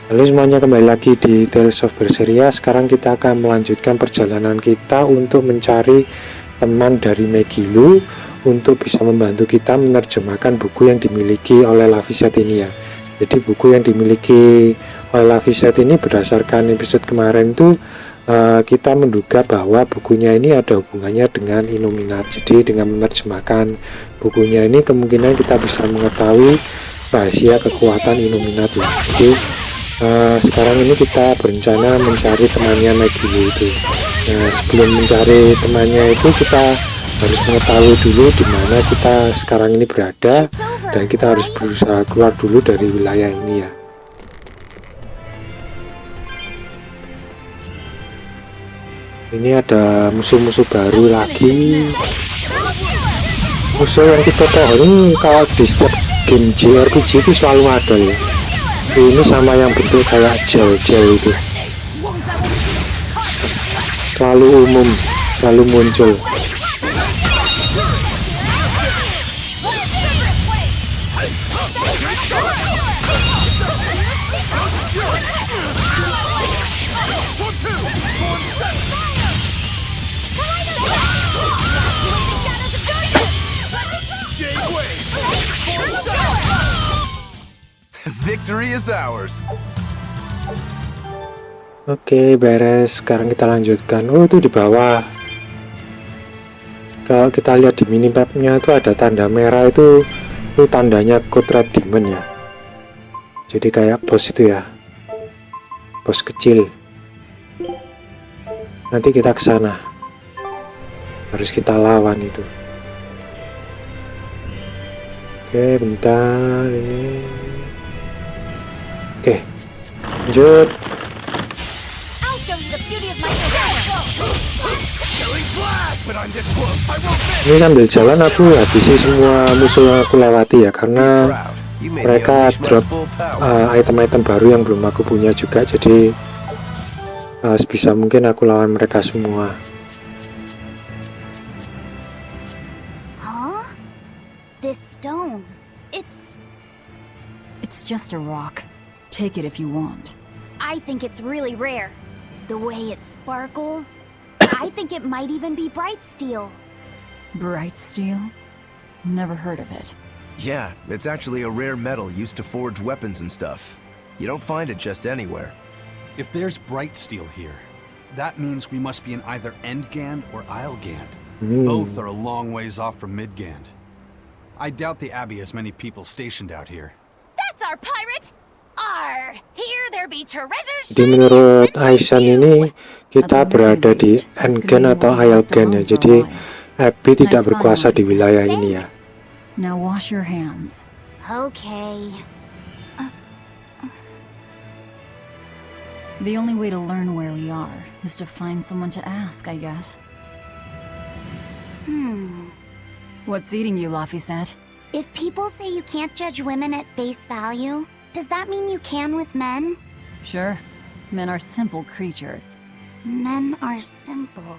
Halo semuanya, kembali lagi di Tales of Berseria. Sekarang kita akan melanjutkan perjalanan kita untuk mencari teman dari Megilu untuk bisa membantu kita menerjemahkan buku yang dimiliki oleh Laviset ini ya. Jadi buku yang dimiliki oleh Laviset ini berdasarkan episode kemarin itu kita menduga bahwa bukunya ini ada hubungannya dengan Illuminat. Jadi dengan menerjemahkan bukunya ini kemungkinan kita bisa mengetahui rahasia kekuatan Illuminat ya. Jadi sekarang ini kita berencana mencari temannya Megilu itu. Nah, sebelum mencari temannya itu kita harus mengetahui dulu di mana kita sekarang ini berada, dan kita harus berusaha keluar dulu dari wilayah ini ya. Ini ada musuh-musuh baru lagi. Musuh yang kita tahu ini kalau di setiap game JRPG itu selalu ada ya. Ini sama yang bentuk kayak gel-gel itu, selalu umum, selalu muncul. Victory is ours. Oke, beres. Sekarang kita lanjutkan. Oh, itu di bawah. Kalau kita lihat di minimapnya itu ada tanda merah, itu tandanya code red demon ya. Jadi kayak bos itu ya, bos kecil. Nanti kita ke sana. Harus kita lawan itu. Oke, bentar ini. Oke, lanjut. Ini sambil jalan aku habisi semua musuh yang aku lewati ya, karena mereka drop item-item baru yang belum aku punya juga. Jadi sebisa mungkin aku lawan mereka semua. Huh? This stone, It's just a rock. Take it if you want. I think it's really rare. The way it sparkles, I think it might even be bright steel. Bright steel? Never heard of it. Yeah, it's actually a rare metal used to forge weapons and stuff. You don't find it just anywhere. If there's bright steel here, that means we must be in either Endgand or Islegand. Both are a long ways off from Midgand. I doubt the Abbey has many people stationed out here. That's our pirate! Here there be treasures. Jadi menurut Aisan ini kita berada di Endgand atau Islegand ya. Jadi Abby tidak berkuasa di wilayah ini ya. Now wash your hands. Okay. The only way to learn where we are is to find someone to ask, I guess. What's eating you, Laphicet? If people say you can't judge women at face value, does that mean you can with men? Sure. Men are simple creatures. Men are simple.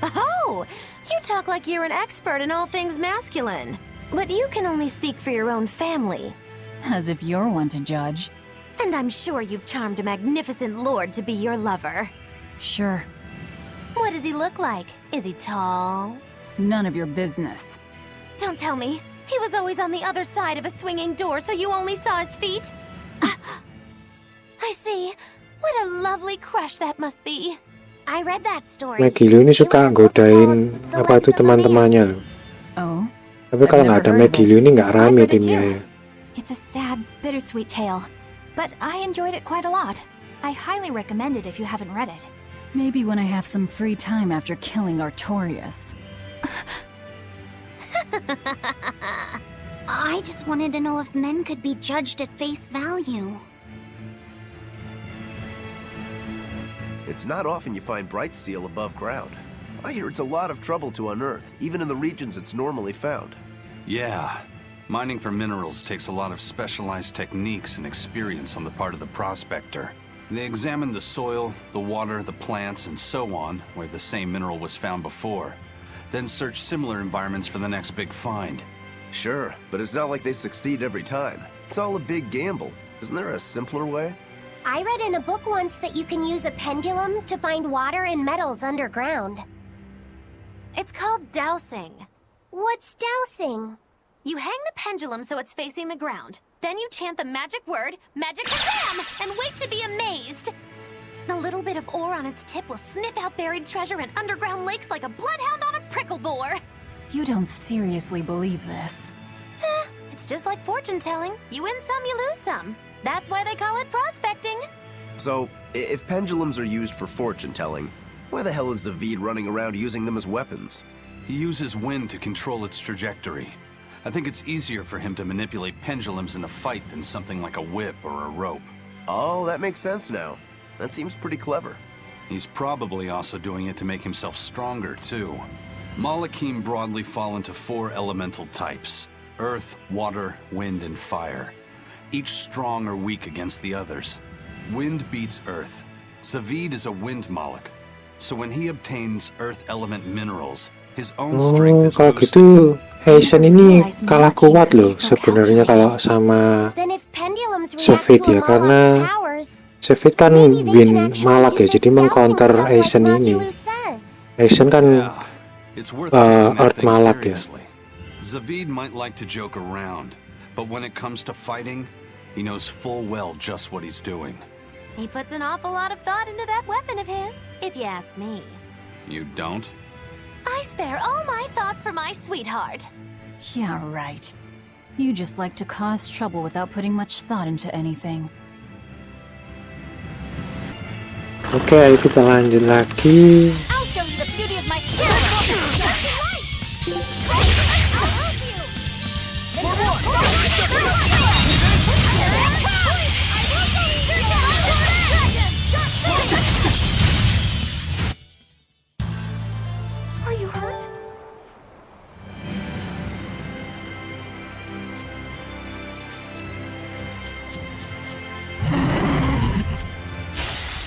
Oh! You talk like you're an expert in all things masculine. But you can only speak for your own family. As if you're one to judge. And I'm sure you've charmed a magnificent lord to be your lover. Sure. What does he look like? Is he tall? None of your business. Don't tell me. He was always on the other side of a swinging door, so you only saw his feet? I see. What a lovely crush that must be. I read that story. Megilu ini suka godain apa itu teman-temannya loh. Oh? Tapi kalau nggak ada Megilu ini nggak rame timnya ya. It's a sad, bittersweet tale, but I enjoyed it quite a lot. I highly recommend it if you haven't read it. Maybe when I have some free time after killing Artorius. I just wanted to know if men could be judged at face value. It's not often you find bright steel above ground. I hear it's a lot of trouble to unearth, even in the regions it's normally found. Yeah. Mining for minerals takes a lot of specialized techniques and experience on the part of the prospector. They examine the soil, the water, the plants, and so on, where the same mineral was found before. Then search similar environments for the next big find. Sure, but it's not like they succeed every time. It's all a big gamble. Isn't there a simpler way? I read in a book once that you can use a pendulum to find water and metals underground. It's called dowsing. What's dowsing? You hang the pendulum so it's facing the ground. Then you chant the magic word, Magic Kazam, and wait to be amazed. The little bit of ore on its tip will sniff out buried treasure in underground lakes like a bloodhound on a prickle bore. You don't seriously believe this. It's just like fortune telling. You win some, you lose some. That's why they call it prospecting. So, if pendulums are used for fortune telling, why the hell is Zavid running around using them as weapons? He uses wind to control its trajectory. I think it's easier for him to manipulate pendulums in a fight than something like a whip or a rope. Oh, that makes sense now. That seems pretty clever. He's probably also doing it to make himself stronger, too. Malakim broadly fall into 4 elemental types: earth, water, wind, and fire. Each strong or weak against the others. Wind beats earth. Zavid is a wind Malak. So when he obtains earth element minerals, his own strength Oh, is kalau boosted. gitu Heisen ini kalah kuat loh sebenarnya kalau sama Then if pendulums react Zavid to a ya, karena Malak's powers, Zavid kan maybe they can wind actually Malak do ya, this jadi dowsing mengcounter stuff like Heisen ini. Rokurou says. Heisen kan Yeah, it's worth taking that Earth thing Malak ya. seriously. Zavid might like to joke around, but when it comes to fighting, he knows full well just what he's doing. He puts an awful lot of thought into that weapon of his, if you ask me. You don't? I spare all my thoughts for my sweetheart. Yeah, right. You just like to cause trouble without putting much thought into anything. Oke, ayo kita lanjut lagi. I'll show you the beauty of my spirit. Are you hurt?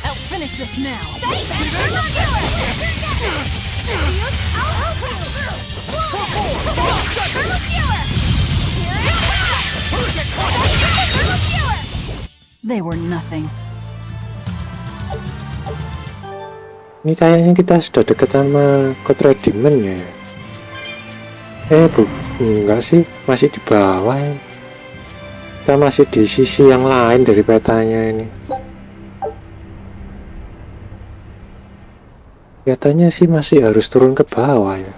I'll finish this now. They were nothing. Ini kayaknya kita sudah deket sama Kotre Demon ya. Enggak sih, masih di bawah ya. Kita masih di sisi yang lain dari petanya ini. Kelihatannya sih masih harus turun ke bawah ya.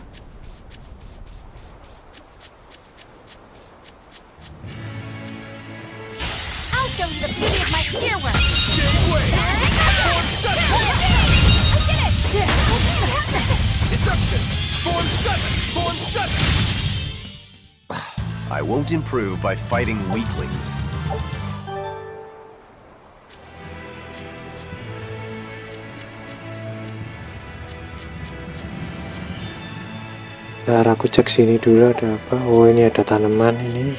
I'll show you the beauty of my spear work. I won't improve by fighting weaklings. Ntar aku cek sini dulu ada apa. Oh, ini ada tanaman ini.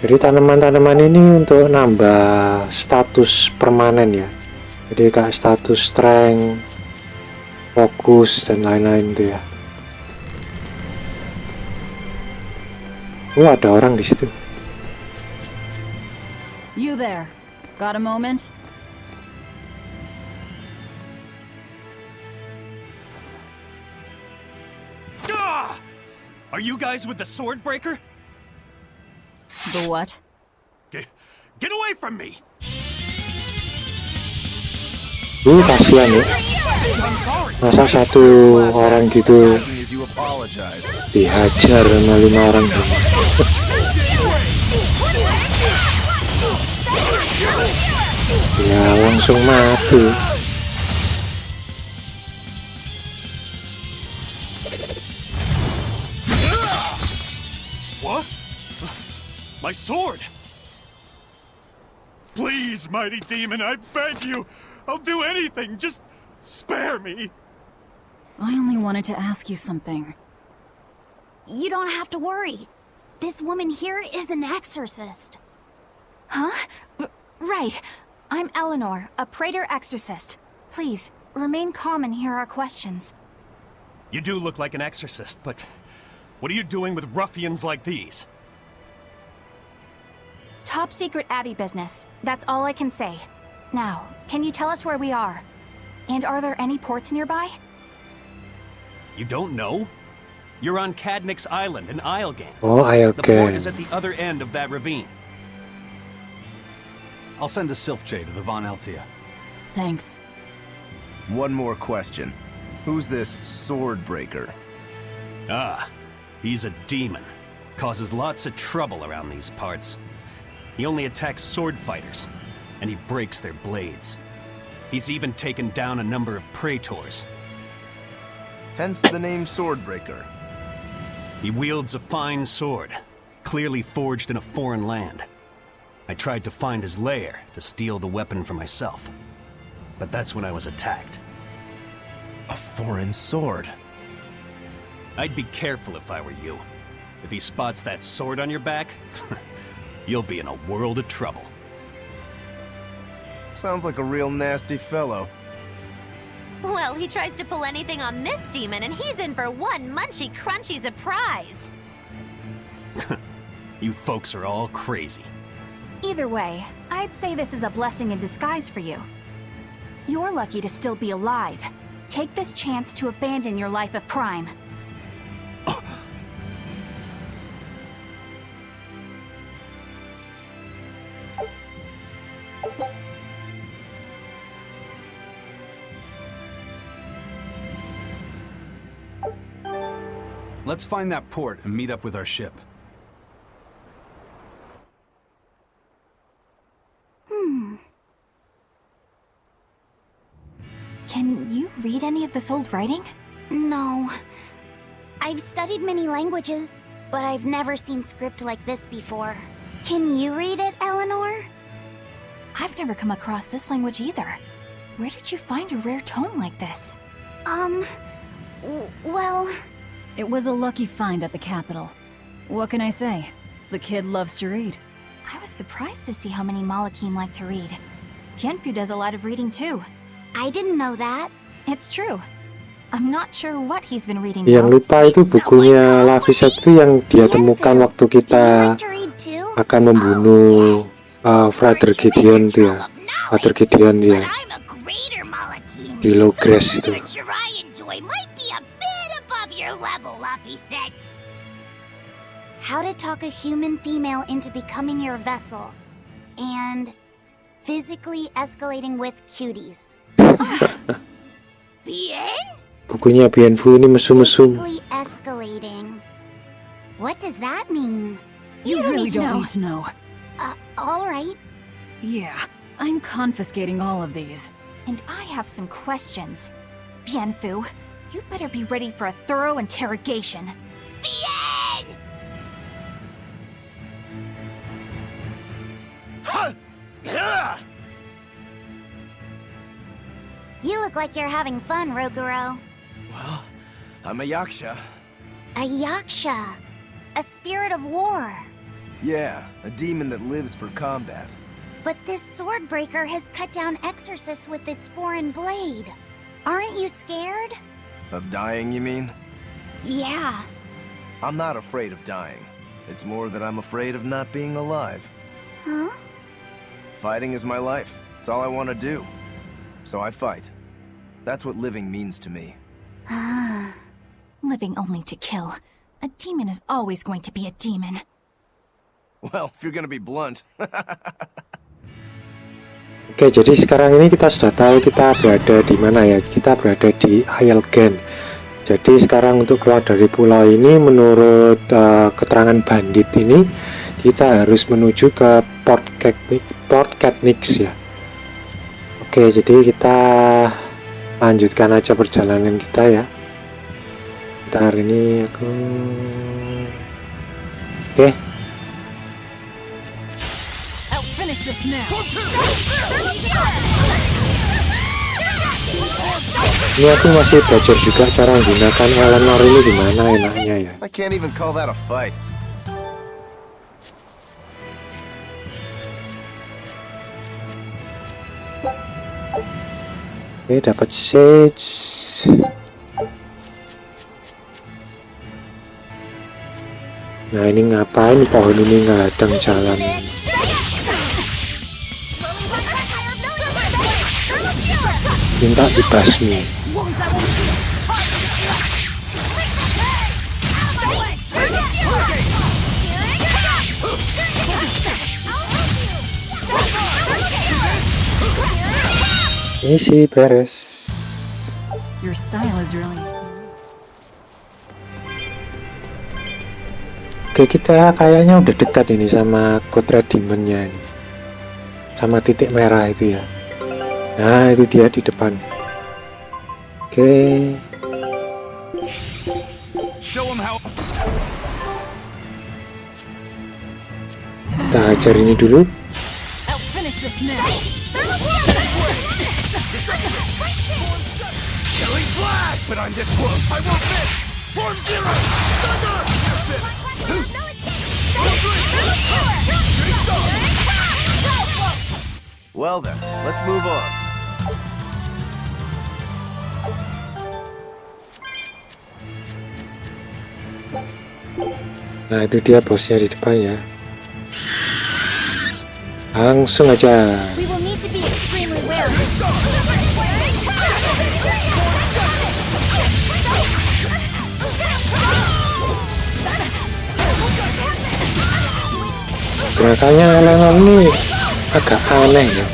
Jadi tanaman-tanaman ini untuk nambah status permanen ya. Jadi kayak status strength, fokus dan lain-lain itu ya. Oh, ada orang di situ. You there. Got a moment? Ah! Are you guys with the sword breaker? The what? Get away from me! Kasihan ya. Masa satu orang gitu As you apologize. dihajar sama 5 orang gitu. Ya langsung mati. What? My sword! Please, mighty demon, I beg you! I'll do anything, just spare me! I only wanted to ask you something. You don't have to worry. This woman here is an exorcist. Huh? Right. I'm Eleanor, a praetor exorcist. Please, remain calm and hear our questions. You do look like an exorcist, but what are you doing with ruffians like these? top secret Abbey business. That's all I can say. Now, can you tell us where we are? And are there any ports nearby? You don't know? You're on Cadnix Island in Islegan. Oh, The port Islegan. is at the other end of that ravine. I'll send a Sylphjay to the Von Altia. Thanks. One more question. Who's this sword breaker? Ah, he's a demon. Causes lots of trouble around these parts. He only attacks sword fighters, and he breaks their blades. He's even taken down a number of praetors. Hence the name Swordbreaker. He wields a fine sword, clearly forged in a foreign land. I tried to find his lair to steal the weapon for myself, but that's when I was attacked. A foreign sword. I'd be careful if I were you. If he spots that sword on your back, you'll be in a world of trouble. Sounds like a real nasty fellow. Well, he tries to pull anything on this demon, and he's in for one munchy crunchy surprise. You folks are all crazy. Either way, I'd say this is a blessing in disguise for you. You're lucky to still be alive. Take this chance to abandon your life of crime. Let's find that port and meet up with our ship. Can you read any of this old writing? No. I've studied many languages, but I've never seen script like this before. Can you read it, Eleanor? I've never come across this language either. Where did you find a rare tome like this? Well... It was a lucky find at the capital. What can I say? The kid loves to read. I was surprised to see how many Malakim like to read. Genfu does a lot of reading too. I didn't know that. It's true. I'm not sure what he's been reading Yang though. lupa itu bukunya Lavisa itu yang dia temukan waktu kita akan membunuh Father Gideon tuh ya. Father Gideon ya. Di Logres itu. How to talk a human female into becoming your vessel. And physically escalating with cuties. Bukunya Bienfu ini mesum-mesum. Physically escalating. What does that mean? You really don't need to know. Alright. Yeah, I'm confiscating all of these. And I have some questions. Bienfu, you better be ready for a thorough interrogation. You look like you're having fun, Rokurou. Well, I'm a yaksha. A yaksha. A spirit of war. Yeah, a demon that lives for combat. But this sword breaker has cut down exorcists with its foreign blade. Aren't you scared? Of dying, you mean? Yeah. I'm not afraid of dying. It's more that I'm afraid of not being alive. Huh? Fighting is my life. It's all I want to do. So I fight. That's what living means to me. Living only to kill. A demon is always going to be a demon. Well, if you're gonna be blunt. Oke, jadi sekarang ini kita sudah tahu kita berada di mana ya. Kita berada di Islegan. Jadi sekarang untuk keluar dari pulau ini, menurut keterangan bandit ini, kita harus menuju ke Port Cadnix ya. Oke, jadi kita lanjutkan aja perjalanan kita ya. Ntar ini aku... Oke. Finish this now. Ini aku masih belajar juga cara menggunakan Eleanor ini gimana enaknya ya. I can't even call that a fight. Oke, dapat sage. Nah, ini ngapain pohon ini ngadang jalan? minta dibasmi. Misi beres. Your style is really... Oke, kita kayaknya udah dekat ini sama Kodra Demon-nya ini. Sama titik merah itu ya. Nah, itu dia di depan. Oke. Kita hajar ini dulu. Well then, let's move on. Nah, itu dia bosnya di depan ya. Langsung aja. Gerakannya elemen ini agak aneh ya.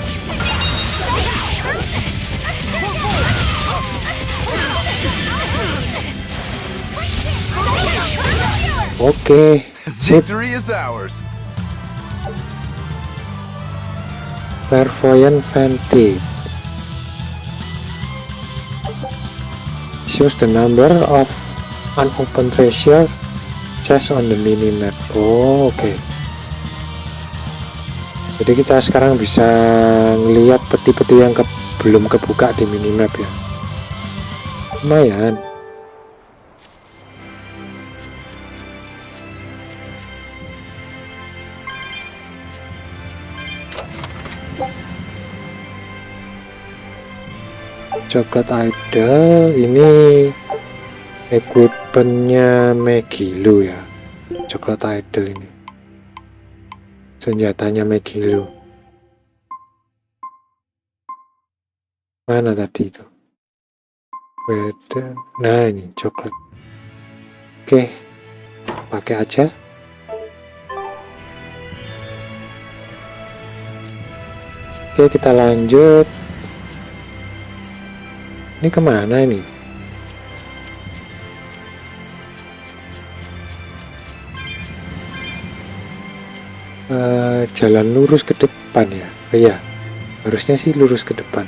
Oke, sip. Victory is ours. Clairvoyant Vantage shows the number of unopened treasure chests on the minimap. Oh, oke. Jadi kita sekarang bisa ngelihat peti-peti yang belum kebuka di minimap ya. Lumayan. Coklat idol ini equipmentnya Megilo ya. Coklat idol ini senjatanya Megilo. Mana tadi itu? Beda. Nah, ini coklat. Oke, pakai aja. Oke, kita lanjut. Ini kemana ini? Jalan lurus ke depan ya. Oh iya, harusnya sih lurus ke depan.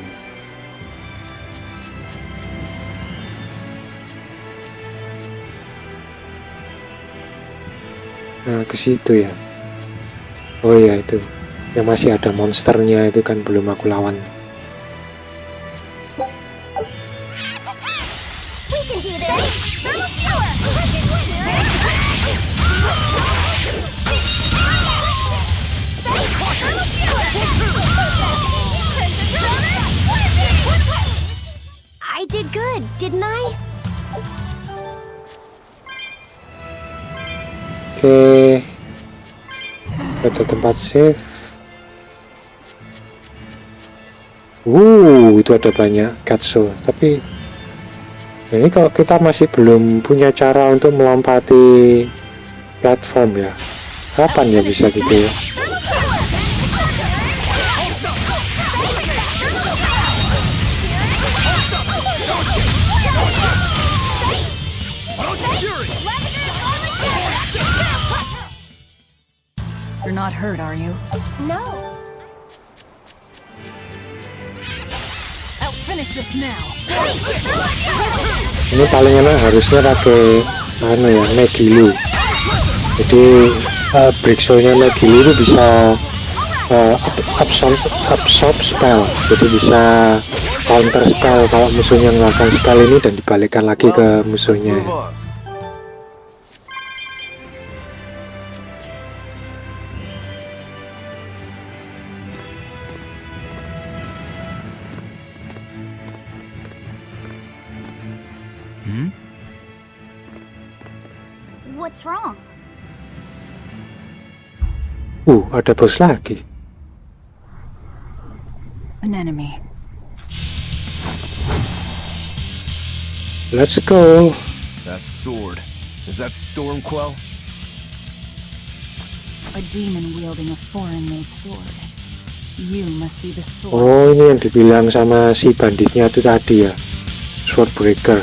Nah, ke situ ya. Oh iya, itu yang masih ada monsternya itu kan belum aku lawan. I did good, didn't I? Oke. Ada tempat save. Itu ada banyak katsu, tapi ini kalau kita masih belum punya cara untuk melompati platform ya. Kapan ya bisa gitu ya? You're not hurt, are you? No. I'll finish this now. Ini paling enak harusnya pakai ya, Megilo. Jadi breakthrough-nya Megilo itu bisa absorb spell. Jadi bisa counter spell kalau musuhnya melakukan spell ini dan dibalikkan lagi ke musuhnya. What's wrong? Ada bos lagi. An enemy. Let's go. That sword. Is that Stormquel? A demon wielding a foreign-made sword. You must be the sword. Oh, ini yang dibilang sama si banditnya itu tadi ya. Sword breaker.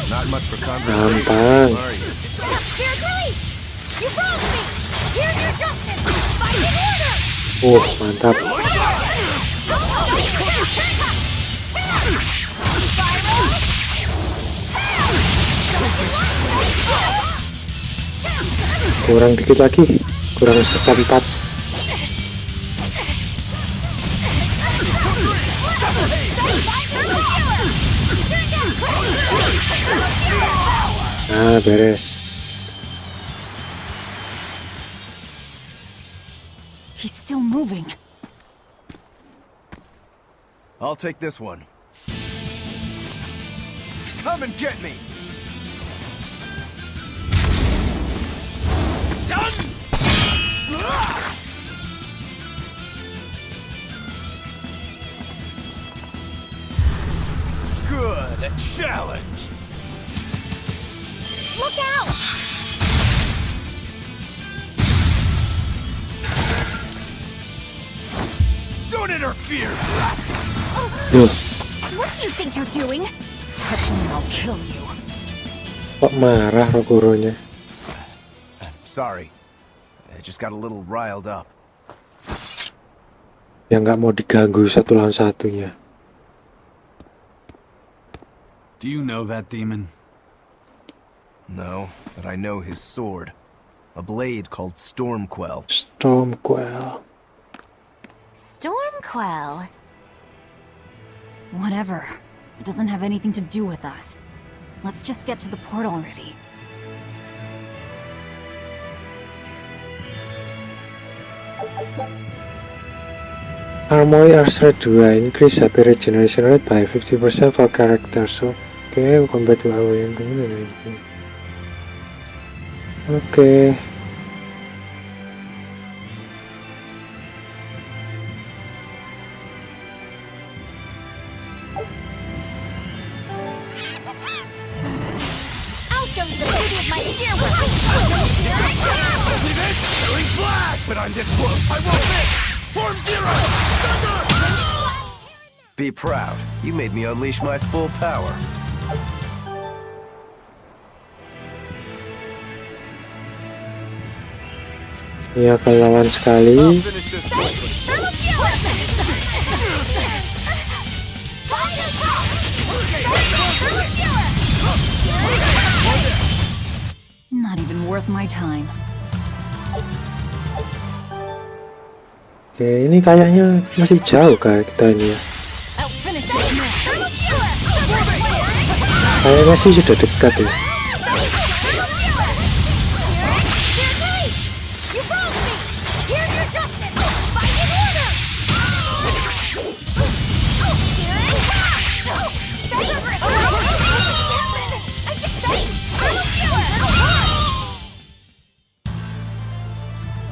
Not much for Gampang. Mantap. Kurang dikit lagi, kurang seperempat. Nah, beres. He's still moving. I'll take this one. Come and get me! Good, a challenge! Look out! Don't interfere! What do you think you're doing? Touch me and I'll kill you. Kok marah Rokurounya? Sorry, I just got a little riled up. Ya nggak mau diganggu satu lawan satunya. Do you know that demon? No, but I know his sword. A blade called Stormquel. Stormquel. Stormquel. Whatever. It doesn't have anything to do with us. Let's just get to the port already. Armory Archer 2 increase HP regeneration rate by 50% for characters. Oke, combat WoW yang kemana ini? Oke. I'll show you the beauty of my spear work. But I'm this close, I won't miss! Form zero! Be proud. You made me unleash my full power. Ya, akan lawan sekali. I'll finish this quickly. Not even worth my time. Oke, ini kayaknya masih jauh kayak kita ini ya. I'll finish this man. Kayaknya sih sudah dekat ya.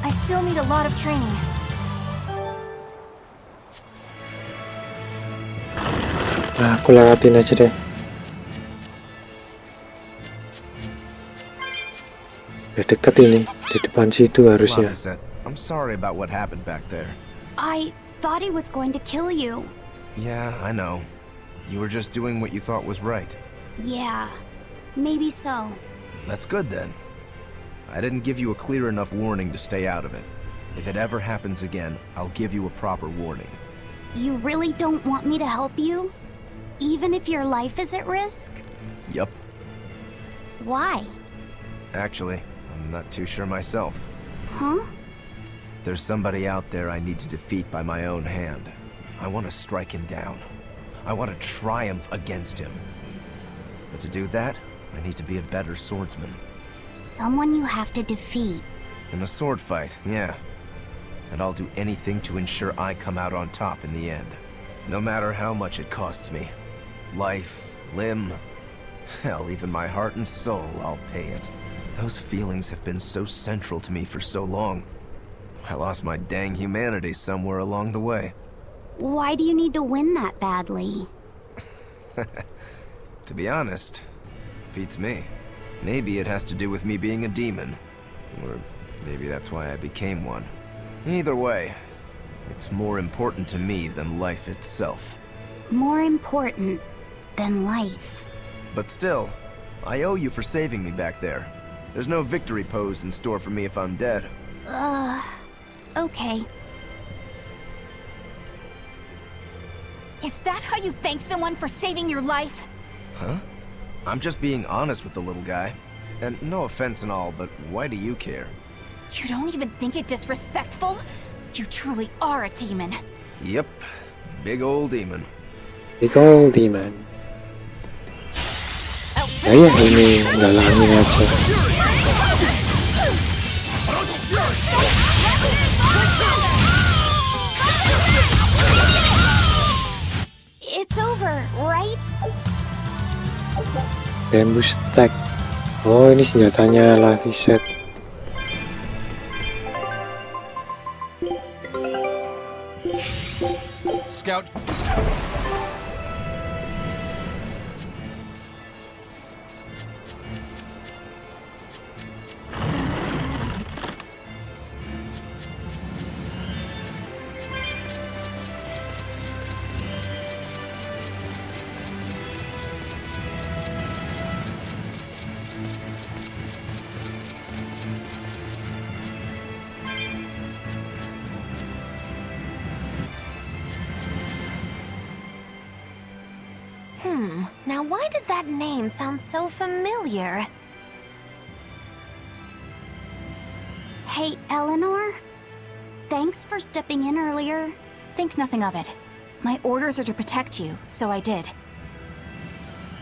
I still need a lot of training. Nah, aku lewatin aja deh. Udah deket ini, di depan situ harusnya. I'm sorry about what happened back there. I thought he was going to kill you. Yeah, I know. You were just doing what you thought was right. Yeah, maybe so. That's good then. I didn't give you a clear enough warning to stay out of it. If it ever happens again, I'll give you a proper warning. You really don't want me to help you? Even if your life is at risk? Yup. Why? Actually, I'm not too sure myself. Huh? There's somebody out there I need to defeat by my own hand. I want to strike him down. I want to triumph against him. But to do that, I need to be a better swordsman. Someone you have to defeat. In a sword fight, yeah. And I'll do anything to ensure I come out on top in the end. No matter how much it costs me. Life, limb, hell, even my heart and soul, I'll pay it. Those feelings have been so central to me for so long. I lost my dang humanity somewhere along the way. Why do you need to win that badly? To be honest, beats me. Maybe it has to do with me being a demon. Or maybe that's why I became one. Either way, it's more important to me than life itself. More important than life. But still, I owe you for saving me back there. There's no victory pose in store for me if I'm dead. Okay. Is that how you thank someone for saving your life? Huh? I'm just being honest with the little guy. And no offense and all, but why do you care? You don't even think it disrespectful? You truly are a demon. Yep, big old demon. Big old demon. Ya ini galangin aja. It's over, right? Bamboo stack. Oh, ini senjatanya Laviset. Scout. Now why does that name sound so familiar? Hey, Eleanor? Thanks for stepping in earlier. Think nothing of it. My orders are to protect you, so I did.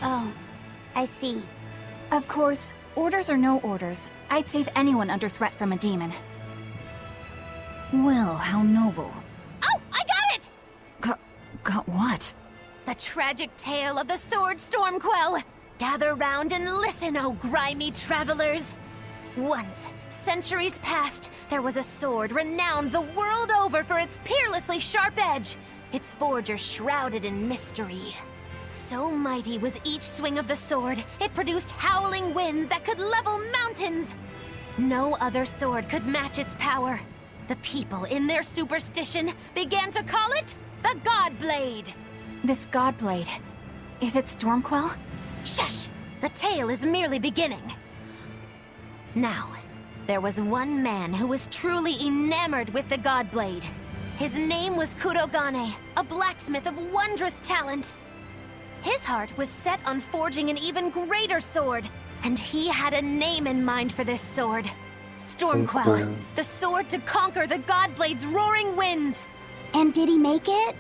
Oh, I see. Of course, orders or no orders, I'd save anyone under threat from a demon. Well, how noble. Oh, I got it! Got what? The tragic tale of the sword Stormquel. Gather round and listen, oh grimy travelers. Once, centuries past, there was a sword renowned the world over for its peerlessly sharp edge, its forger shrouded in mystery. So mighty was each swing of the sword, it produced howling winds that could level mountains. No other sword could match its power. The people, in their superstition, began to call it the God Blade. This Godblade, is it Stormquel? Shush! The tale is merely beginning. Now, there was one man who was truly enamored with the Godblade. His name was Kurogane, a blacksmith of wondrous talent. His heart was set on forging an even greater sword, and he had a name in mind for this sword. Stormquel, the sword to conquer the Godblade's roaring winds. And did he make it?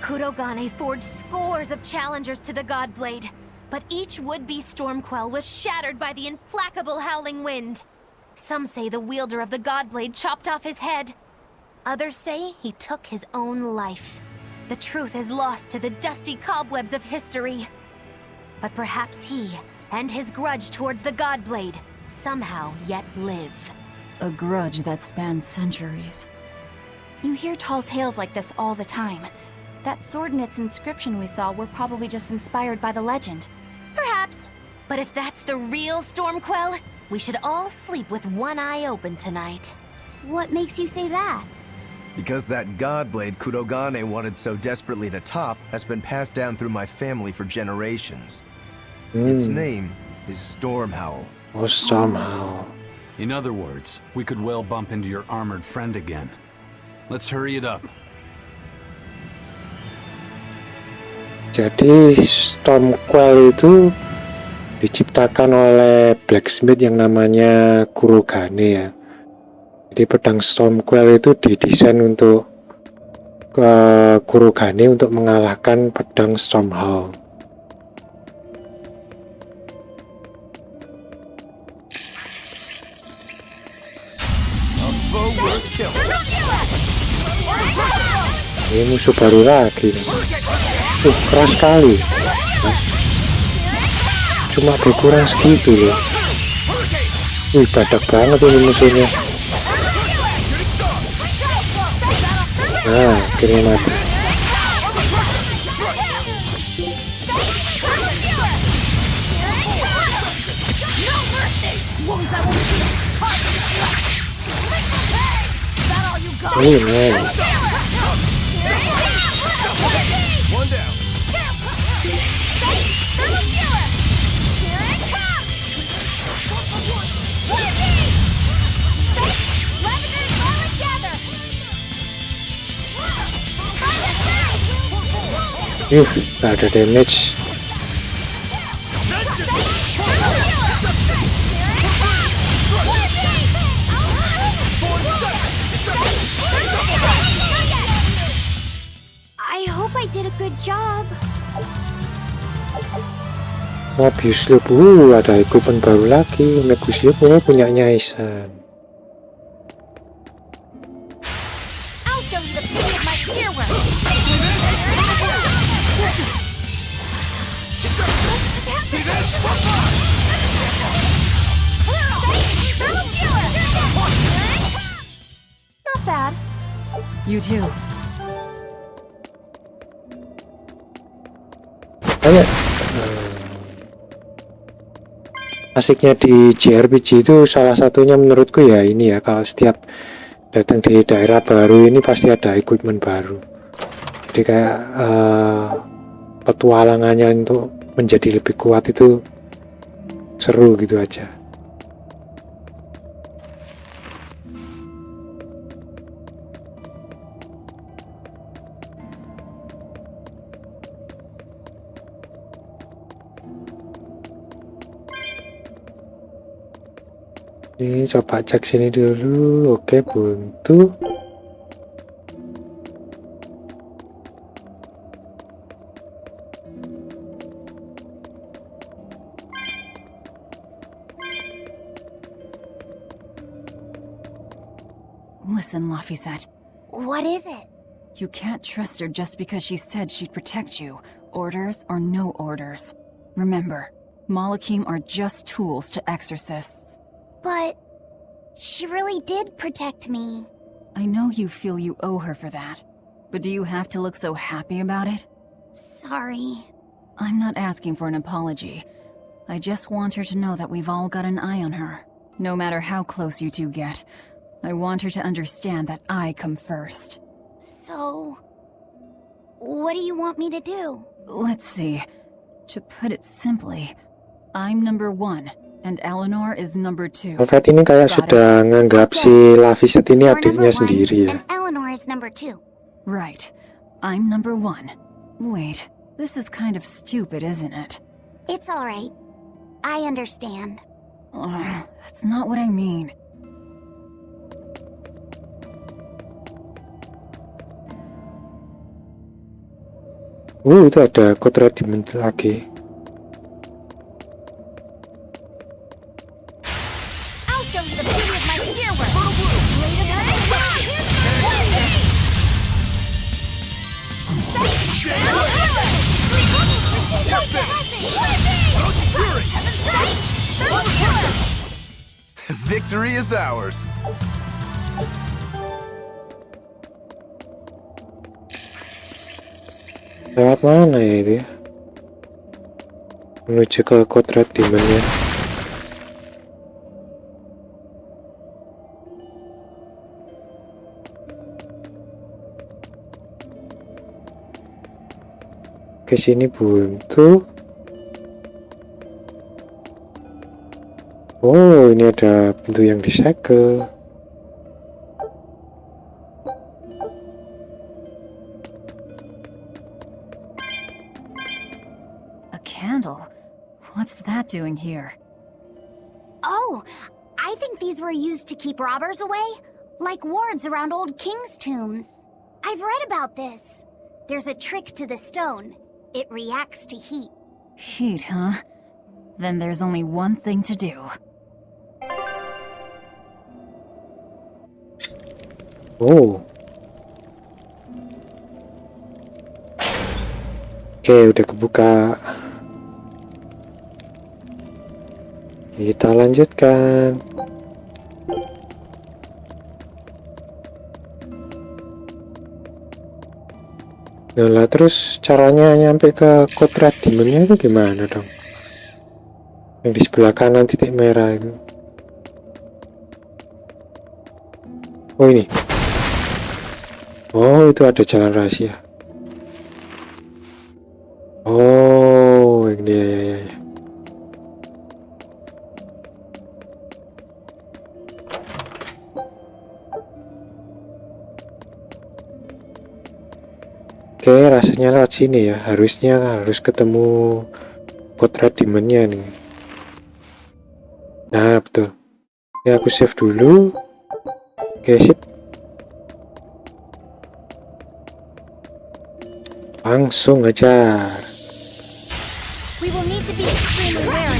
Kurogane forged scores of challengers to the Godblade, but each would-be Stormquel was shattered by the implacable howling wind. Some say the wielder of the Godblade chopped off his head. Others say he took his own life. The truth is lost to the dusty cobwebs of history. But perhaps he, and his grudge towards the Godblade, somehow yet live. A grudge that spans centuries. You hear tall tales like this all the time. That sword and its inscription we saw were probably just inspired by the legend. Perhaps. But if that's the real Stormquel, we should all sleep with one eye open tonight. What makes you say that? Because that Godblade Kurogane wanted so desperately to top has been passed down through my family for generations. Its name is Stormhowl. Oh, Stormhowl. In other words, we could well bump into your armored friend again. Let's hurry it up. Jadi Stormquel itu diciptakan oleh blacksmith yang namanya kurogane ya. Jadi pedang Stormquel itu didesain untuk kurogane untuk mengalahkan pedang Stormhowl. Ini musuh baru lagi. Keras sekali. Cuma berkurang segitu loh. Badak banget ini musuhnya. Nah, akhirnya mati. Nice. One down. Gak ada damage. I hope I did a good job. Abuse loop, ada equipment baru lagi. Abuse loop punyanya Isan. I'll show you the beauty of my spear work. Not bad. You too. Kayak asiknya di JRPG itu salah satunya menurutku ya ini ya, kalau setiap datang di daerah baru ini pasti ada equipment baru. Jadi kayak petualangannya untuk menjadi lebih kuat itu seru gitu aja. Ini coba cek sini dulu. Oke, buntu. Listen, Laphicet. What is it? You can't trust her just because she said she'd protect you, orders or no orders. Remember, Malakim are just tools to exorcists. But she really did protect me. I know you feel you owe her for that, but do you have to look so happy about it? Sorry. I'm not asking for an apology. I just want her to know that we've all got an eye on her. No matter how close you two get, I want her to understand that I come first. So, what do you want me to do? Let's see. To put it simply, I'm number 1. And Eleanor is number 2. Alfred ini kayak sudah nganggap si Laphicet ini You're adiknya number 1, sendiri ya. and Eleanor is number 2. Right. I'm number 1. Wait, this is kind of stupid, isn't it? It's alright. I understand. That's not what I mean. Itu ada kodrat dimensi lagi. I'll show you the beauty of my spear work. Victory is ours. Lewat mana ya itu ya? Menuju ke kodrat demonnya. Ke sini buntu. Oh, ini ada pintu yang disegel. What's that doing here? Oh, I think these were used to keep robbers away, like wards around old kings' tombs. I've read about this. There's a trick to the stone. It reacts to heat. Heat, huh? Then there's only one thing to do. Oh. Oke, udah kebuka. Kita lanjutkan. Nah, terus caranya nyampe ke kodrat demonnya itu gimana dong? Yang di sebelah kanan titik merah itu. Oh, ini. Oh, itu ada jalan rahasia. Oh, ini ya. Oke, rasanya lewat sini ya. Harusnya harus ketemu potret demonnya nih. Nah, betul. Ya, aku save dulu. Oke, sip. Langsung aja. We will need to be extremely wary.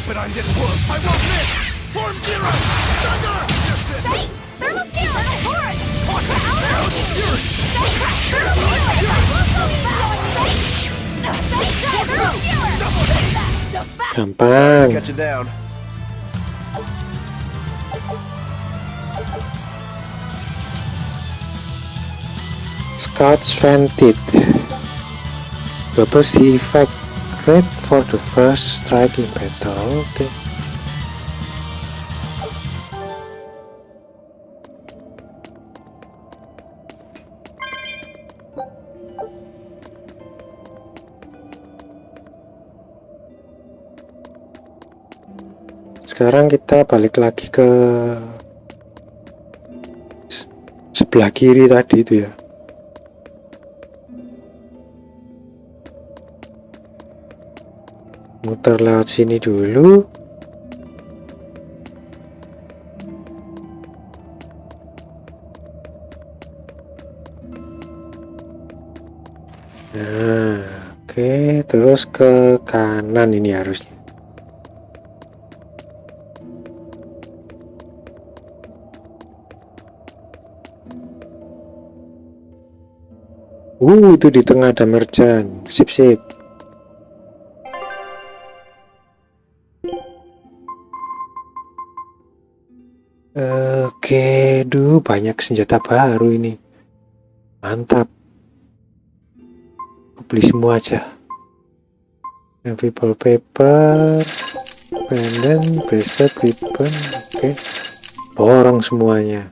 But I'm getting close. I won't miss. Form zero. Thunder. Thermal skewer! Forward! Gampang. Cut you down. Scout's Vantage. Doubles the effect rate for the first strike in battle. Oke. Sekarang kita balik lagi ke sebelah kiri tadi itu ya. Muter lewat sini dulu. Nah, oke, terus ke kanan ini harusnya. Itu di tengah ada merchant. Sip. Oke, banyak senjata baru ini. Mantap. Aku beli semua aja. People paper, pendant, bracelet, ribbon. Oke. Borong semuanya.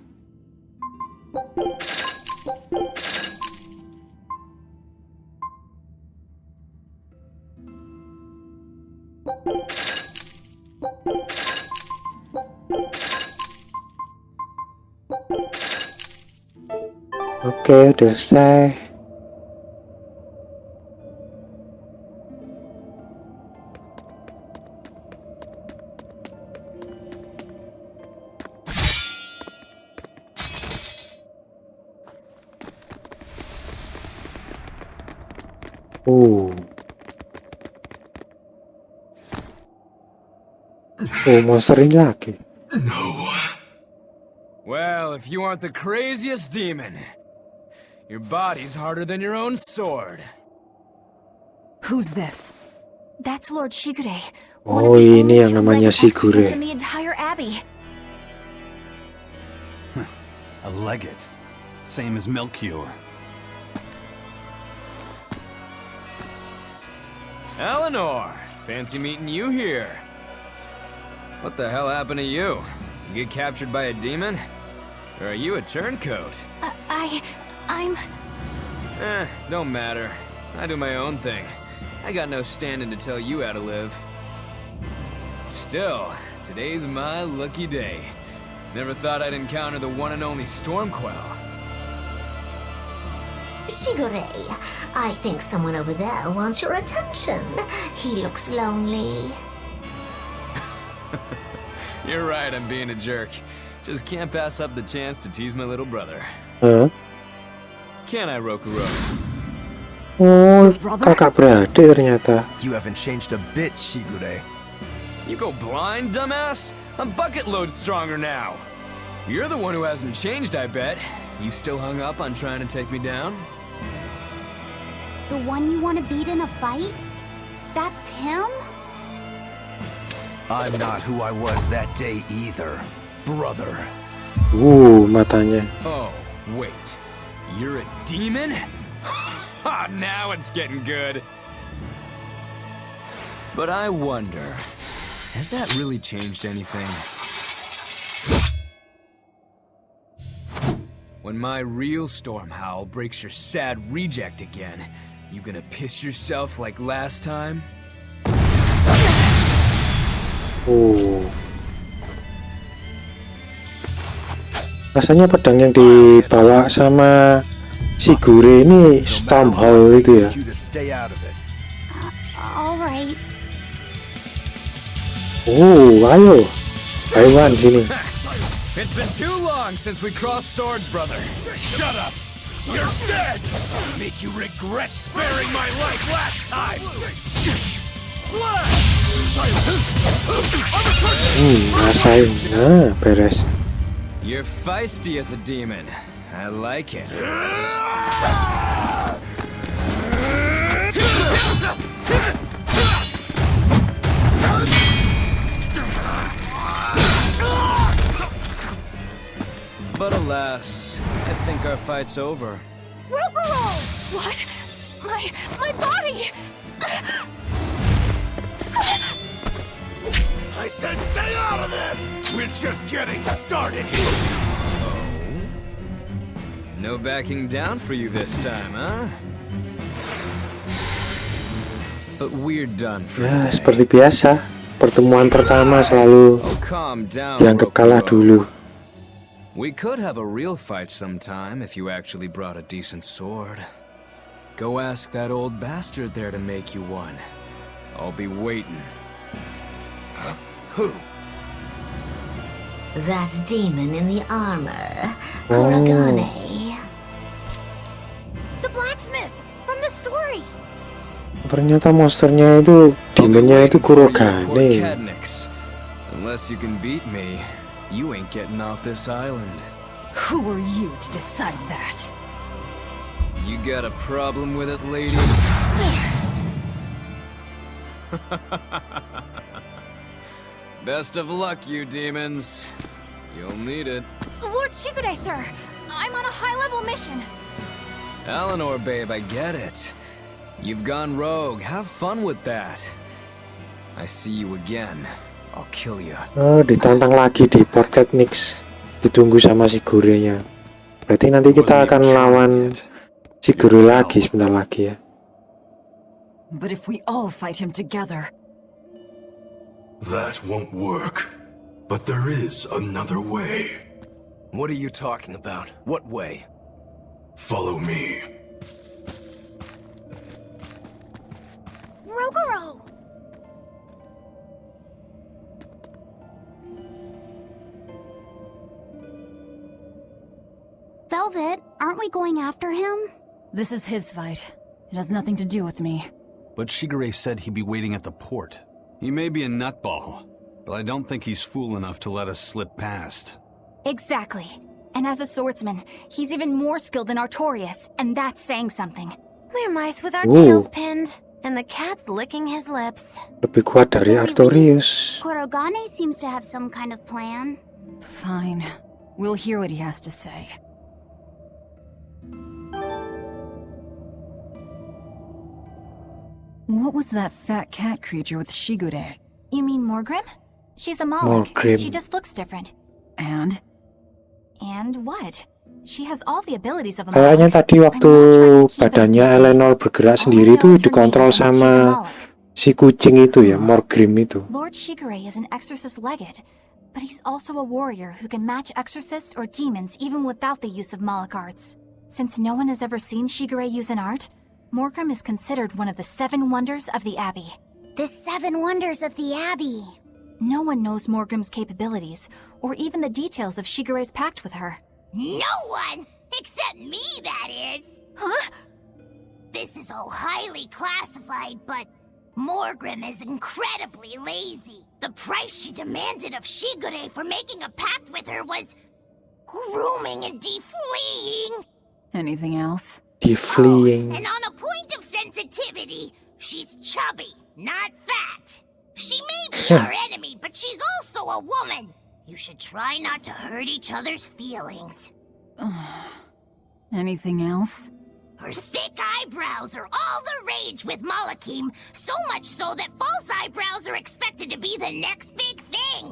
Oke, udah selesai. Monster ini lagi. No. Well, if you aren't the craziest demon, your body's harder than your own sword. Who's this? That's Lord Shigure. Oh, ini yang namanya Shigure. In the entire abbey. A legate. Same as Melchior. Eleanor, fancy meeting you here. What the hell happened to you? You get captured by a demon? Or are you a turncoat? I'm... Don't matter. I do my own thing. I got no standing to tell you how to live. Still, today's my lucky day. Never thought I'd encounter the one and only Stormquel. Shigure, I think someone over there wants your attention. He looks lonely. You're right, I'm being a jerk. Just can't pass up the chance to tease my little brother. Can I, Rokurou? Oh, kakak berada ternyata. You haven't changed a bit, Shigure. You go blind, dumbass? I'm bucket load stronger now. You're the one who hasn't changed, I bet. You still hung up on trying to take me down? The one you want to beat in a fight? That's him? I'm not who I was that day either, brother. Matanya. Oh, wait. You're a demon? Now it's getting good. But I wonder, Has that really changed anything? When my real Stormhowl breaks your sad reject again, you gonna piss yourself like last time? Oh. Rasanya pedang yang dibawa sama Shigure ini Stormhowl itu ya. Alright. Oh, ayo. Taiwan sini. It's been too long since we crossed swords, brother. Shut up! You're dead! Make you regret sparing my life last time! Rasain. Nah, beres. You're feisty as a demon. I like it. But alas, I think our fight's over. Rokurou! What? My body! I said stay out of this! We're just getting started here! No backing down for you this time, huh? But we're done for Ya, today. seperti biasa. Pertemuan pertama selalu Oh, calm down, dianggap kalah Rokurou. dulu. We could have a real fight sometime if you actually brought a decent sword. Go ask that old bastard there to make you one. I'll be waiting. Who? That demon in the armor, kurogane. The blacksmith from the story. Ternyata monsternya itu, demonnya itu kurogane. Cadnix. Unless you can beat me, you ain't getting off this island. Who are you to decide that? You got a problem with it, lady? Best of luck, you demons. You'll need it. Lord Shigure, sir! I'm on a high-level mission. Eleanor, babe, I get it. You've gone rogue. Have fun with that. I see you again. I'll kill you. Oh, ditantang lagi di port cadnix. Ditunggu sama Shigure-nya. Berarti nanti kita akan melawan Shigure lagi sebentar lagi ya. But if we all fight him together... That won't work. But there is another way. What are you talking about? What way? Follow me. Rokurou! Velvet, aren't we going after him? This is his fight. It has nothing to do with me. But Shigure said he'd be waiting at the port. He may be a nutball, but I don't think he's fool enough to let us slip past. Exactly. And as a swordsman, he's even more skilled than Artorius, and that's saying something. We're mice with our Ooh. tails pinned, and the cat's licking his lips. Lebih kuat dari Artorius. Kurogane seems to have some kind of plan. Fine. We'll hear what he has to say. What was that fat cat creature with Shigure? You mean Morgrim? She's a Moloch. Morgrim. She just looks different. And? And what? She has all the abilities of a Kayaknya Moloch. tadi waktu badannya Eleanor bergerak sendiri itu dikontrol sama si kucing itu ya, Morgrim itu. Lord Shigure is an exorcist legate, but he's also a warrior who can match exorcists or demons even without the use of Moloch arts. Since no one has ever seen Shigure use an art, Morgrim is considered one of the 7 wonders of the Abbey. The 7 wonders of the Abbey. No one knows Morgrim's capabilities, or even the details of Shigure's pact with her. No one! Except me, that is! Huh? This is all highly classified, but Morgrim is incredibly lazy. The price she demanded of Shigure for making a pact with her was grooming and defleeing. Anything else? Defleeing. And on a point of sensitivity, she's chubby, not fat. She may be our enemy, but she's also a woman. You should try not to hurt each other's feelings. Anything else? Her thick eyebrows are all the rage with Malakim, so much so that False Eye eyebrows are expected to be the next big thing.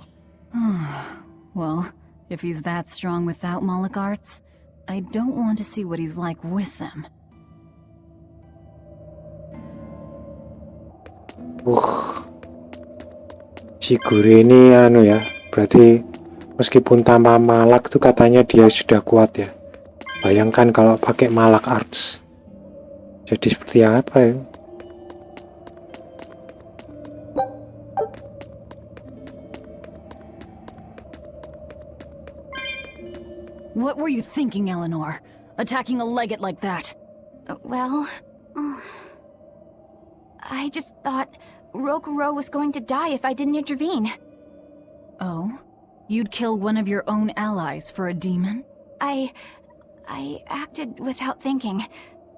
Well, if he's that strong without Moloch arts, I don't want to see what he's like with them. Shigure ini ya, berarti meskipun tanpa malak tuh katanya dia sudah kuat ya. Bayangkan kalau pakai malak arts. Jadi seperti apa ya? What were you thinking, Eleanor? Attacking a legate like that? Well, I just thought Rokurou was going to die if I didn't intervene. Oh? You'd kill one of your own allies for a demon? I acted without thinking.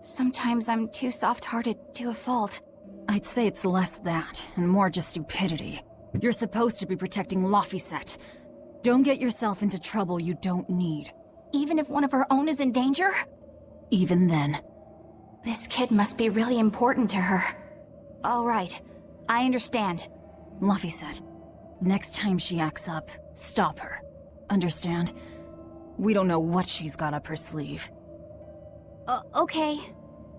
Sometimes I'm too soft-hearted to a fault. I'd say it's less that, and more just stupidity. You're supposed to be protecting Laphicet. Don't get yourself into trouble you don't need. Even if one of her own is in danger? Even then. This kid must be really important to her. All right, I understand. Laphicet, next time she acts up, stop her. Understand? We don't know what she's got up her sleeve. Okay.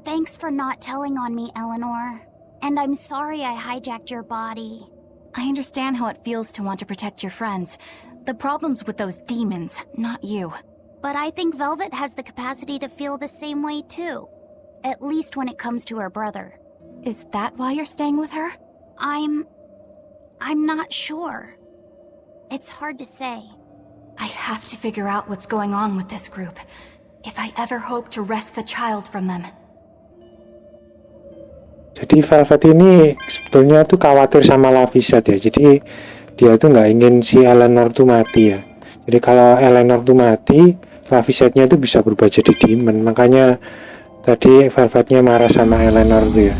Thanks for not telling on me, Eleanor. And I'm sorry I hijacked your body. I understand how it feels to want to protect your friends. The problem's with those demons, not you. But I think Velvet has the capacity to feel the same way too. At least when it comes to her brother. Is that why you're staying with her? I'm not sure. It's hard to say. I have to figure out what's going on with this group. If I ever hope to wrest the child from them. Jadi Velvet ini sebetulnya tuh khawatir sama Laphicet ya. Jadi dia tuh nggak ingin si Eleanor tuh mati ya. Jadi kalau Eleanor tuh mati, Laphicetnya itu bisa berubah jadi demon. Makanya tadi Velvetnya marah sama Eleanor tuh ya,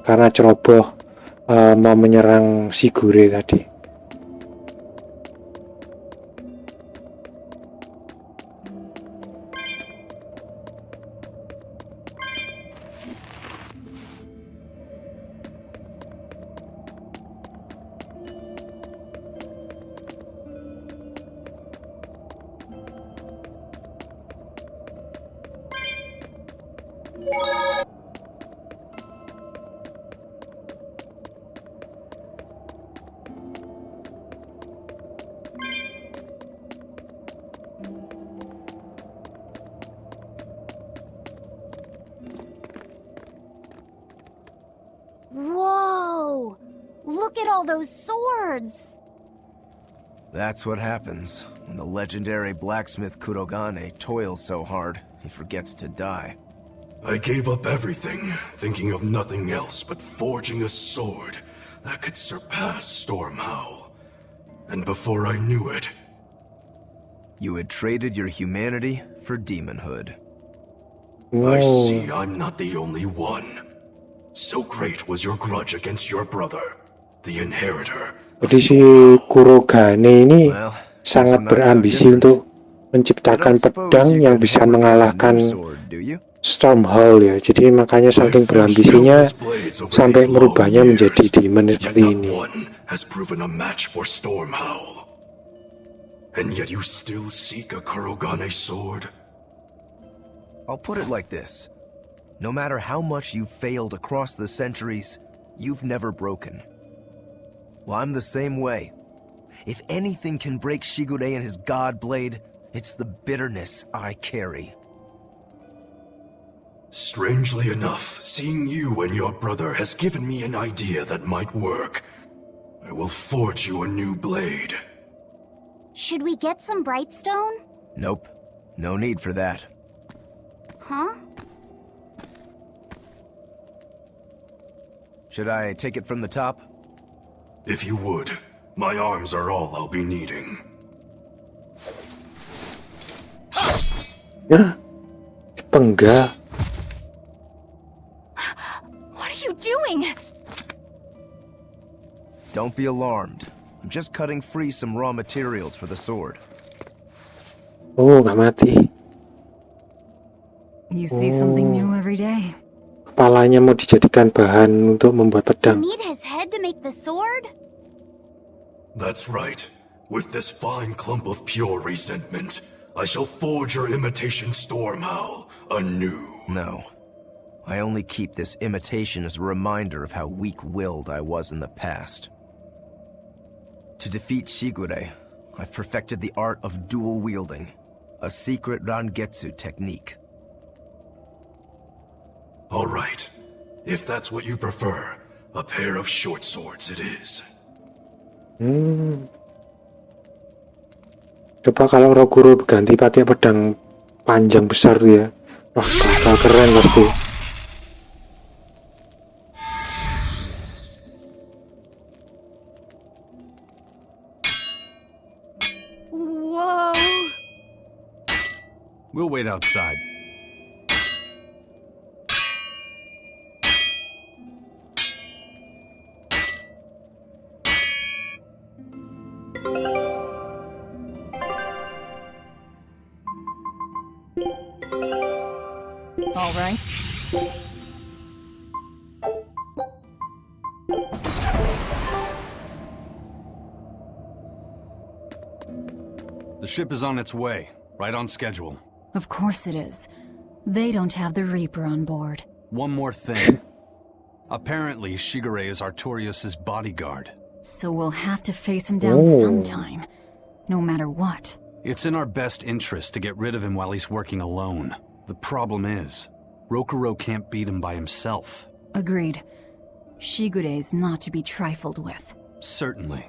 karena ceroboh mau menyerang Shigure tadi. Whoa! Look at all those swords! That's what happens when the legendary blacksmith Kurogane toils so hard he forgets to die. I gave up everything, thinking of nothing else but forging a sword that could surpass Stormhowl. And before I knew it... You had traded your humanity for demonhood. I see I'm not the only one. So great was your grudge against your brother, the inheritor. Jadi si Kurogane ini sangat berambisi untuk menciptakan pedang yang bisa mengalahkan Stormhowl ya. Jadi makanya saking berambisinya sampai merubahnya menjadi demon seperti ini. And yet you still seek a kurogane sword? I'll put it like this. No matter how much you've failed across the centuries, you've never broken. Well, I'm the same way. If anything can break Shigure and his god blade, it's the bitterness I carry. Strangely enough, seeing you and your brother has given me an idea that might work. I will forge you a new blade. Should we get some Brightstone? Nope. No need for that. Huh? Should I take it from the top? If you would. My arms are all I'll be needing. Ya, dipenggal. What are you doing? Don't be alarmed. I'm just cutting free some raw materials for the sword. Oh, nggak mati. You see something new every day. Kepalanya mau dijadikan bahan untuk membuat pedang. You need his head to make the sword? That's right. With this fine clump of pure resentment, I shall forge your imitation Stormhowl anew. No. I only keep this imitation as a reminder of how weak-willed I was in the past. To defeat Shigure, I've perfected the art of dual wielding, a secret Rangetsu technique. All right. If that's what you prefer, a pair of short swords it is. Coba kalau Rokurou ganti pakai pedang panjang besar tuh ya. Wah, bakal keren pasti. Whoa! We'll wait outside. All right. The ship is on its way, right on schedule. Of course it is. They don't have the Reaper on board. One more thing. Apparently, Shigure is Artorius' bodyguard. So we'll have to face him down sometime, no matter what. It's in our best interest to get rid of him while he's working alone. The problem is, Rokurou can't beat him by himself. Agreed. Shigure is not to be trifled with. Certainly.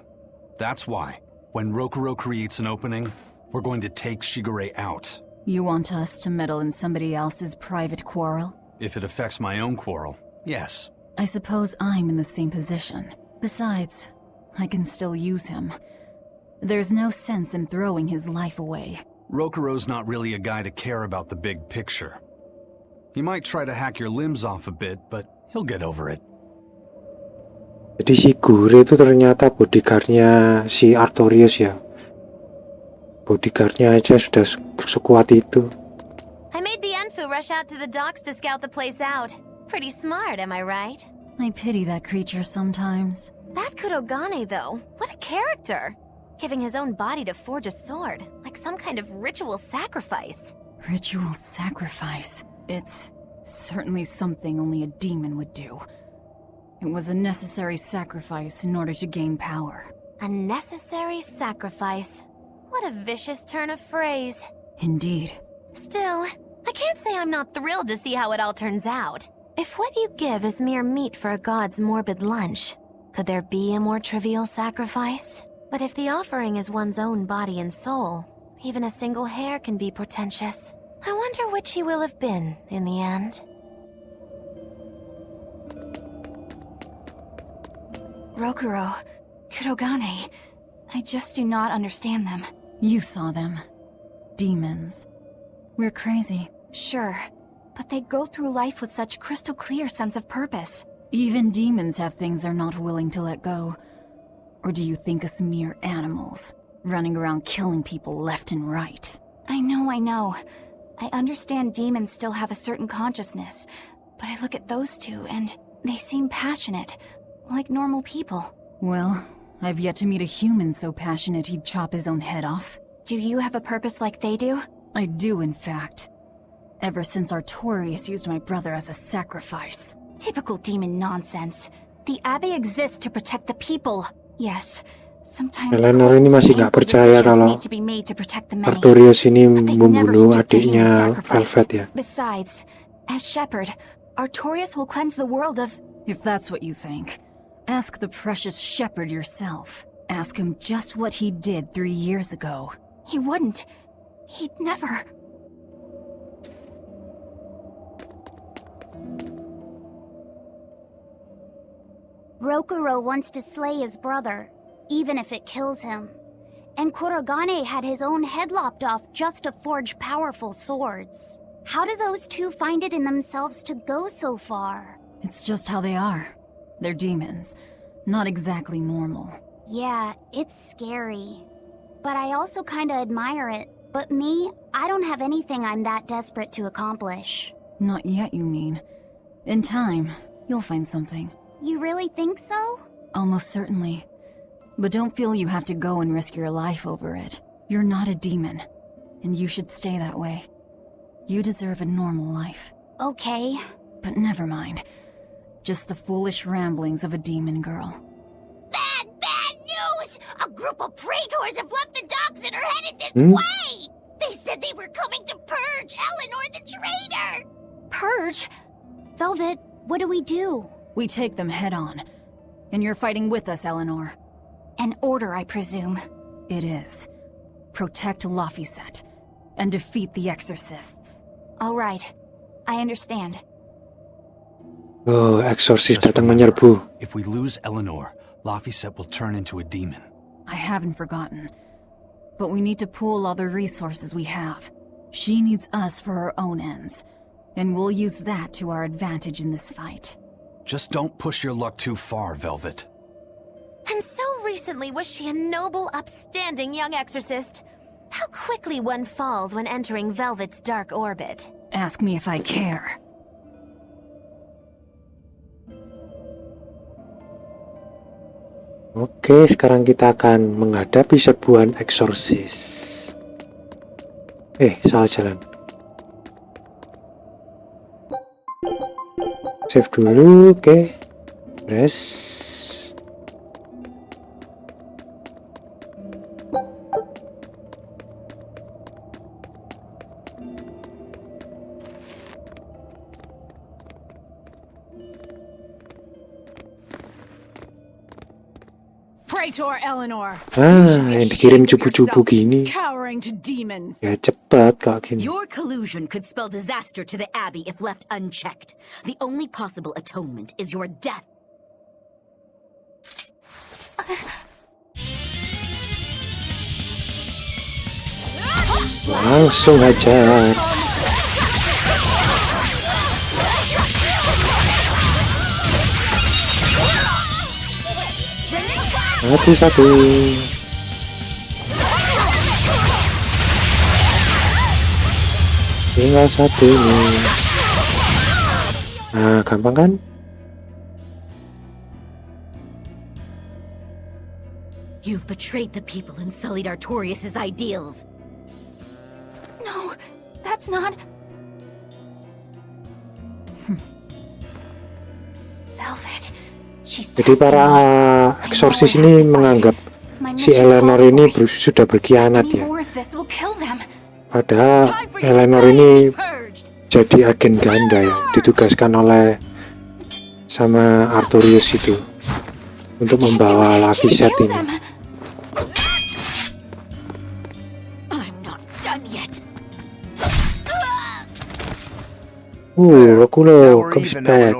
That's why, when Rokurou creates an opening, we're going to take Shigure out. You want us to meddle in somebody else's private quarrel? If it affects my own quarrel, yes. I suppose I'm in the same position. Besides, I can still use him. There's no sense in throwing his life away. Rokurou's not really a guy to care about the big picture. He might try to hack your limbs off a bit, but he'll get over it. Jadi Shigure itu ternyata bodyguardnya si Artorius ya. Bodyguardnya aja sudah sekuat itu. I made Bienfu rush out to the docks to scout the place out. Pretty smart, am I right? I pity that creature sometimes. That kurogane, though, what a character! Giving his own body to forge a sword, like some kind of ritual sacrifice. Ritual sacrifice. It's certainly something only a demon would do. It was a necessary sacrifice in order to gain power. A necessary sacrifice. What a vicious turn of phrase. Indeed. Still, I can't say I'm not thrilled to see how it all turns out. If what you give is mere meat for a god's morbid lunch, could there be a more trivial sacrifice? But if the offering is one's own body and soul, even a single hair can be portentous. I wonder which he will have been in the end. Rokurou, kurogane. I just do not understand them. You saw them. Demons. We're crazy. Sure, but they go through life with such crystal clear sense of purpose. Even demons have things they're not willing to let go. Or do you think us mere animals, running around killing people left and right? I know. I understand demons still have a certain consciousness, but I look at those two and they seem passionate, like normal people. Well, I've yet to meet a human so passionate he'd chop his own head off. Do you have a purpose like they do? I do, in fact. Ever since Artorius used my brother as a sacrifice. Typical demon nonsense. The Abbey exists to protect the people. Yes, sometimes Eleanor ini masih nggak percaya kalau Artorius ini membunuh adiknya Velvet ya. Besides, as shepherd, Artorius will cleanse the world of... If that's what you think, ask the precious shepherd yourself. Ask him just what he did 3 years ago. He wouldn't. He'd never... Rokurou wants to slay his brother, even if it kills him. And Kurogane had his own head lopped off just to forge powerful swords. How do those two find it in themselves to go so far? It's just how they are. They're demons. Not exactly normal. Yeah, it's scary. But I also kinda admire it. But me, I don't have anything I'm that desperate to accomplish. Not yet, you mean. In time, you'll find something. You really think so? Almost certainly. But don't feel you have to go and risk your life over it. You're not a demon, and you should stay that way. You deserve a normal life. Okay. But never mind. Just the foolish ramblings of a demon girl. Bad news! A group of praetors have left the docks and are headed this way! They said they were coming to purge Eleanor the traitor! Purge? Velvet, what do we do? We take them head on. And you're fighting with us, Eleanor. An order, I presume. It is. Protect Laphicet and defeat the exorcists. All right. I understand. Oh, eksorsis Just datang remember, menyerbu. If we lose Eleanor, Laphicet will turn into a demon. I haven't forgotten. But we need to pool all the resources we have. She needs us for her own ends. And we'll use that to our advantage in this fight. Just don't push your luck too far, Velvet. And so recently was she a noble, upstanding young exorcist. How quickly one falls when entering Velvet's dark orbit. Ask me if I care. Oke, sekarang kita akan menghadapi serbuan eksorsis. Salah jalan. Save dulu, oke. Press. Praetor Eleanor. Yang dikirim cupu-cupu gini. Cowering to demons. Ya cepat kalau gini. Your collusion could spell disaster to the Abbey if left unchecked. The only possible atonement is your death. Langsung hajar. Satu. Tinggal satu nih. Nah, gampang kan? You've betrayed the people and sullied Artorius' ideals. No, that's not... Velvet, she's Jadi para eksorsis ini menganggap si Eleanor ini sudah berkhianat ya. Padahal Eleanor ini jadi agen ganda ya, ditugaskan oleh sama Artorius itu untuk membawa Laphicet ini. Rokurou comes back.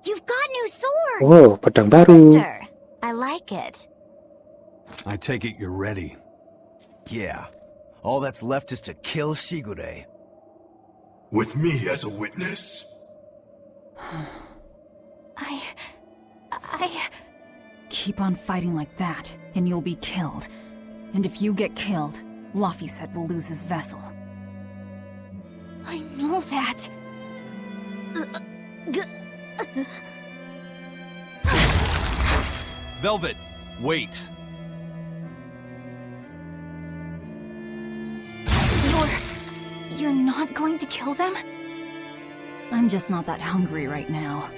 You've got new swords. Oh, pedang baru. I like it. I take it you're ready. Yeah. All that's left is to kill Shigure. With me as a witness. I... Keep on fighting like that, and you'll be killed. And if you get killed, Laphicet will lose his vessel. I know that. Velvet, wait. You're not going to kill them? I'm just not that hungry right now.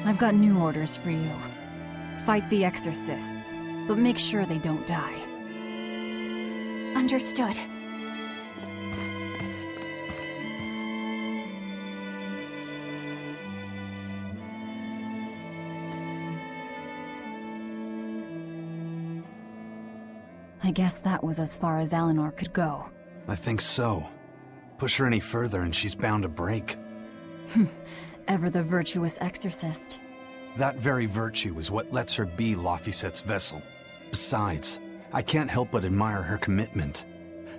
I've got new orders for you. Fight the exorcists, but make sure they don't die. Understood. I guess that was as far as Eleanor could go. I think so. Push her any further and she's bound to break. Ever the virtuous exorcist. That very virtue is what lets her be Laphicet's vessel. Besides, I can't help but admire her commitment.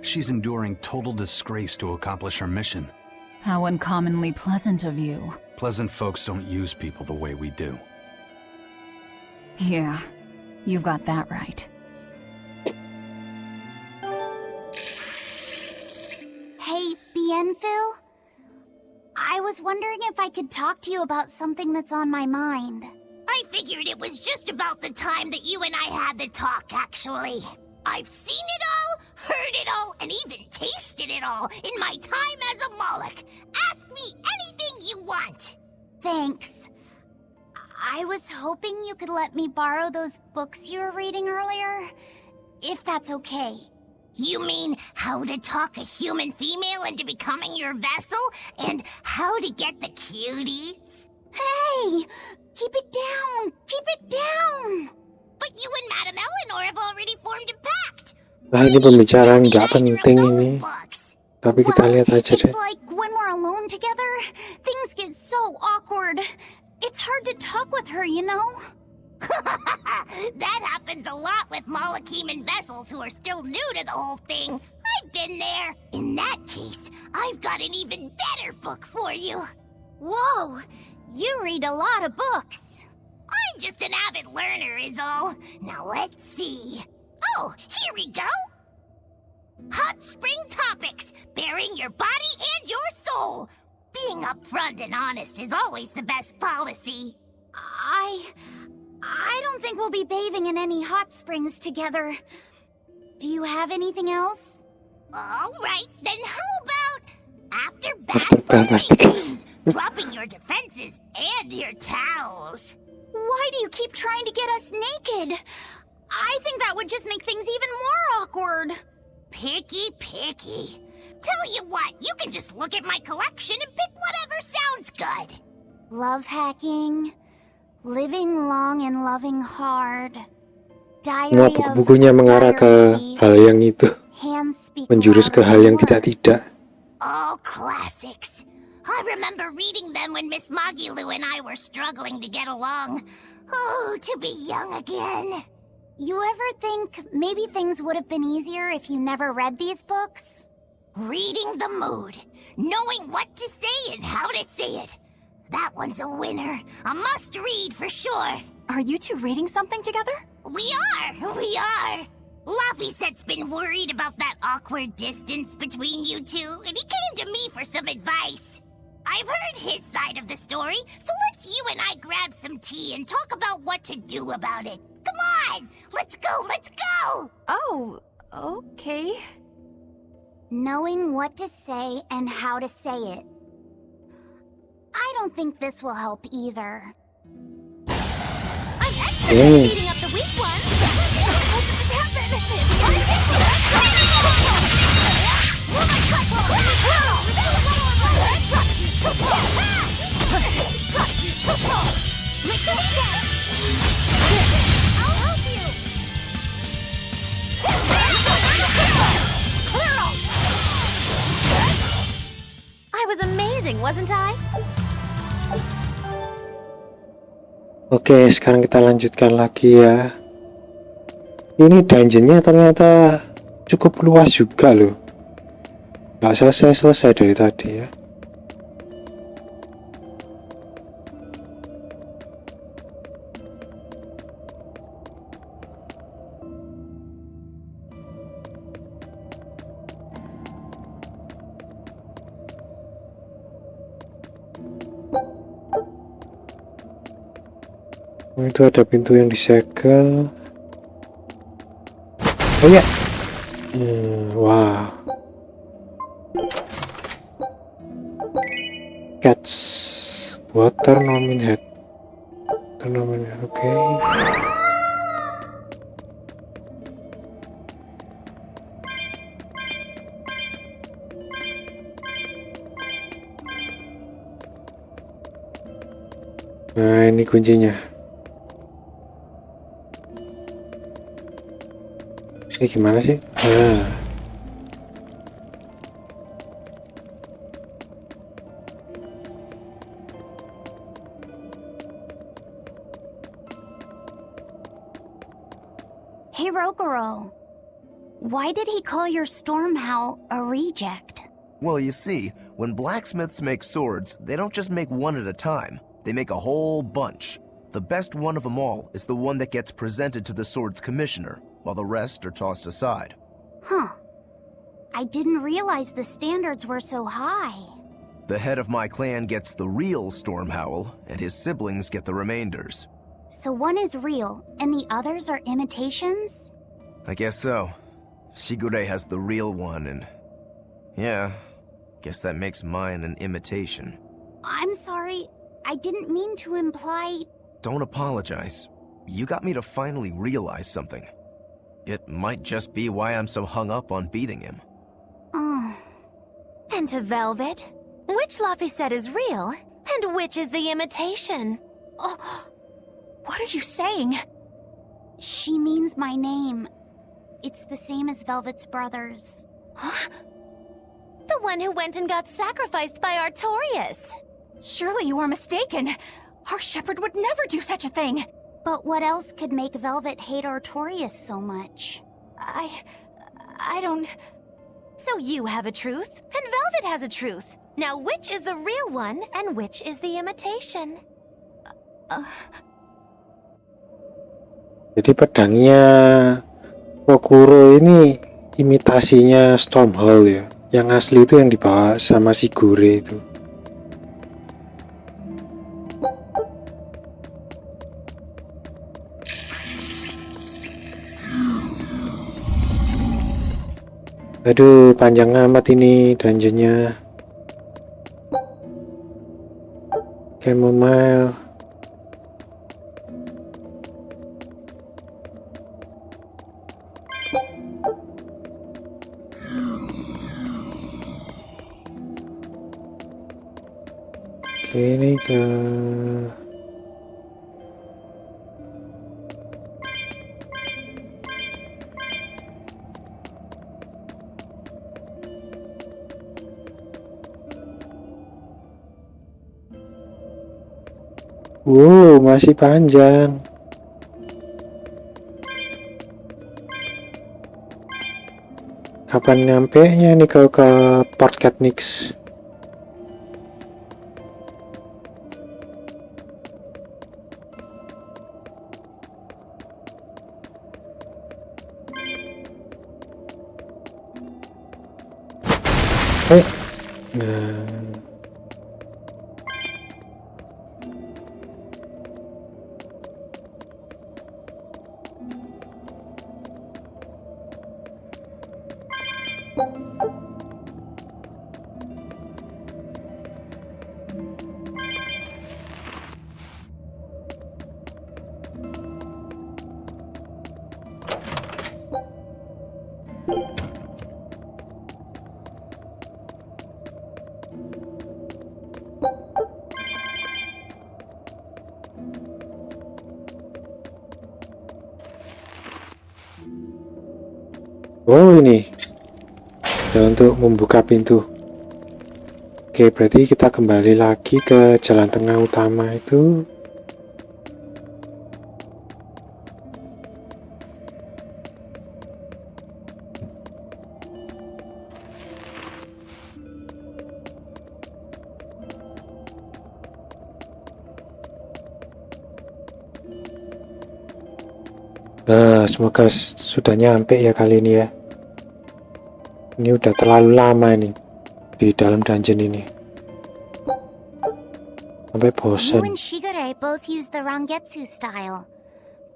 She's enduring total disgrace to accomplish her mission. How uncommonly pleasant of you. Pleasant folks don't use people the way we do. Yeah, you've got that right. Hey, Bienfu? I was wondering if I could talk to you about something that's on my mind. I I figured it was just about the time that you and I had the talk, actually. I've seen it all, heard it all, and even tasted it all in my time as a Moloch. Ask me anything you want. Thanks. I was hoping you could let me borrow those books you were reading earlier, if that's okay. You mean how to talk a human female into becoming your vessel, and how to get the cuties? Hey! Keep it down! Keep it down! But you and Madame Eleanor have already formed a pact. Nah, ini pembicaraan nggak penting ini. Tapi kita lihat aja deh. It's like when we're alone together, things get so awkward. It's hard to talk with her, you know? That happens a lot with Molocheman vessels who are still new to the whole thing. I've been there. In that case, I've got an even better book for you. Whoa, you read a lot of books. I'm just an avid learner is all. Now let's see. Oh, here we go. Hot spring topics, bearing your body and your soul. Being upfront and honest is always the best policy. I don't think we'll be bathing in any hot springs together. Do you have anything else? All right, then how about after bath routines, dropping your defenses and your towels? Why do you keep trying to get us naked? I think that would just make things even more awkward. Picky. Tell you what, you can just look at my collection and pick whatever sounds good. Love hacking, living long and loving hard. Semua buku-bukunya mengarah ke hal yang itu, menjurus ke hal yang tidak. All classics. I remember reading them when Miss Magilu and I were struggling to get along. Oh, to be young again. You ever think maybe things would have been easier if you never read these books? Reading the mood, knowing what to say and how to say it. That one's a winner. A must-read for sure. Are you two reading something together? We are. Laphicet's been worried about that awkward distance between you two, and he came to me for some advice. I've heard his side of the story, so let's you and I grab some tea and talk about what to do about it. Come on! Let's go! Oh, okay. Knowing what to say and how to say it. I don't think this will help either. I'm extra beating up the weak ones! I'll help you! I was amazing, wasn't I? Oke, sekarang kita lanjutkan lagi ya. Ini dungeonnya ternyata cukup luas juga loh. Gak selesai dari tadi ya. Oh, itu ada pintu yang disegel. Oh ya. Wow. Cats. Water nomin head. Oke. Nah, ini kuncinya. Ini gimana sih? Hey Rokurou, why did he call your Stormhowl a reject? Well, you see, when blacksmiths make swords, they don't just make one at a time. They make a whole bunch. The best one of them all is the one that gets presented to the sword's commissioner, while the rest are tossed aside. Huh. I didn't realize the standards were so high. The head of my clan gets the real Stormhowl, and his siblings get the remainders. So one is real, and the others are imitations? I guess so. Shigure has the real one, and... yeah, guess that makes mine an imitation. I'm sorry, I didn't mean to imply... Don't apologize. You got me to finally realize something. It might just be why I'm so hung up on beating him. Oh. And to Velvet, which Laphicet is real, and which is the imitation? Oh, what are you saying? She means my name. It's the same as Velvet's brothers. Huh? The one who went and got sacrificed by Artorius. Surely you are mistaken. Our shepherd would never do such a thing. But what else could make Velvet hate Artorius so much? I don't... So you have a truth, and Velvet has a truth. Now which is the real one, and which is the imitation? Jadi pedangnya Rokurou ini imitasinya Stormhowl ya. Yang asli itu yang dibawa sama Shigure itu. Aduh, panjang amat ini dungeonnya. Chamomile. Ini ke... Wow, masih panjang. Kapan nyampe-nya nih kalau ke Port Cadnix? Oh, ini ya, untuk membuka pintu. Oke, berarti kita kembali lagi ke jalan tengah utama itu. Nah, semoga sudah nyampe ya kali ini ya. Ini udah terlalu lama nih di dalam dungeon ini. Sampai bosan. You and Shigure both use the Rangetsu style.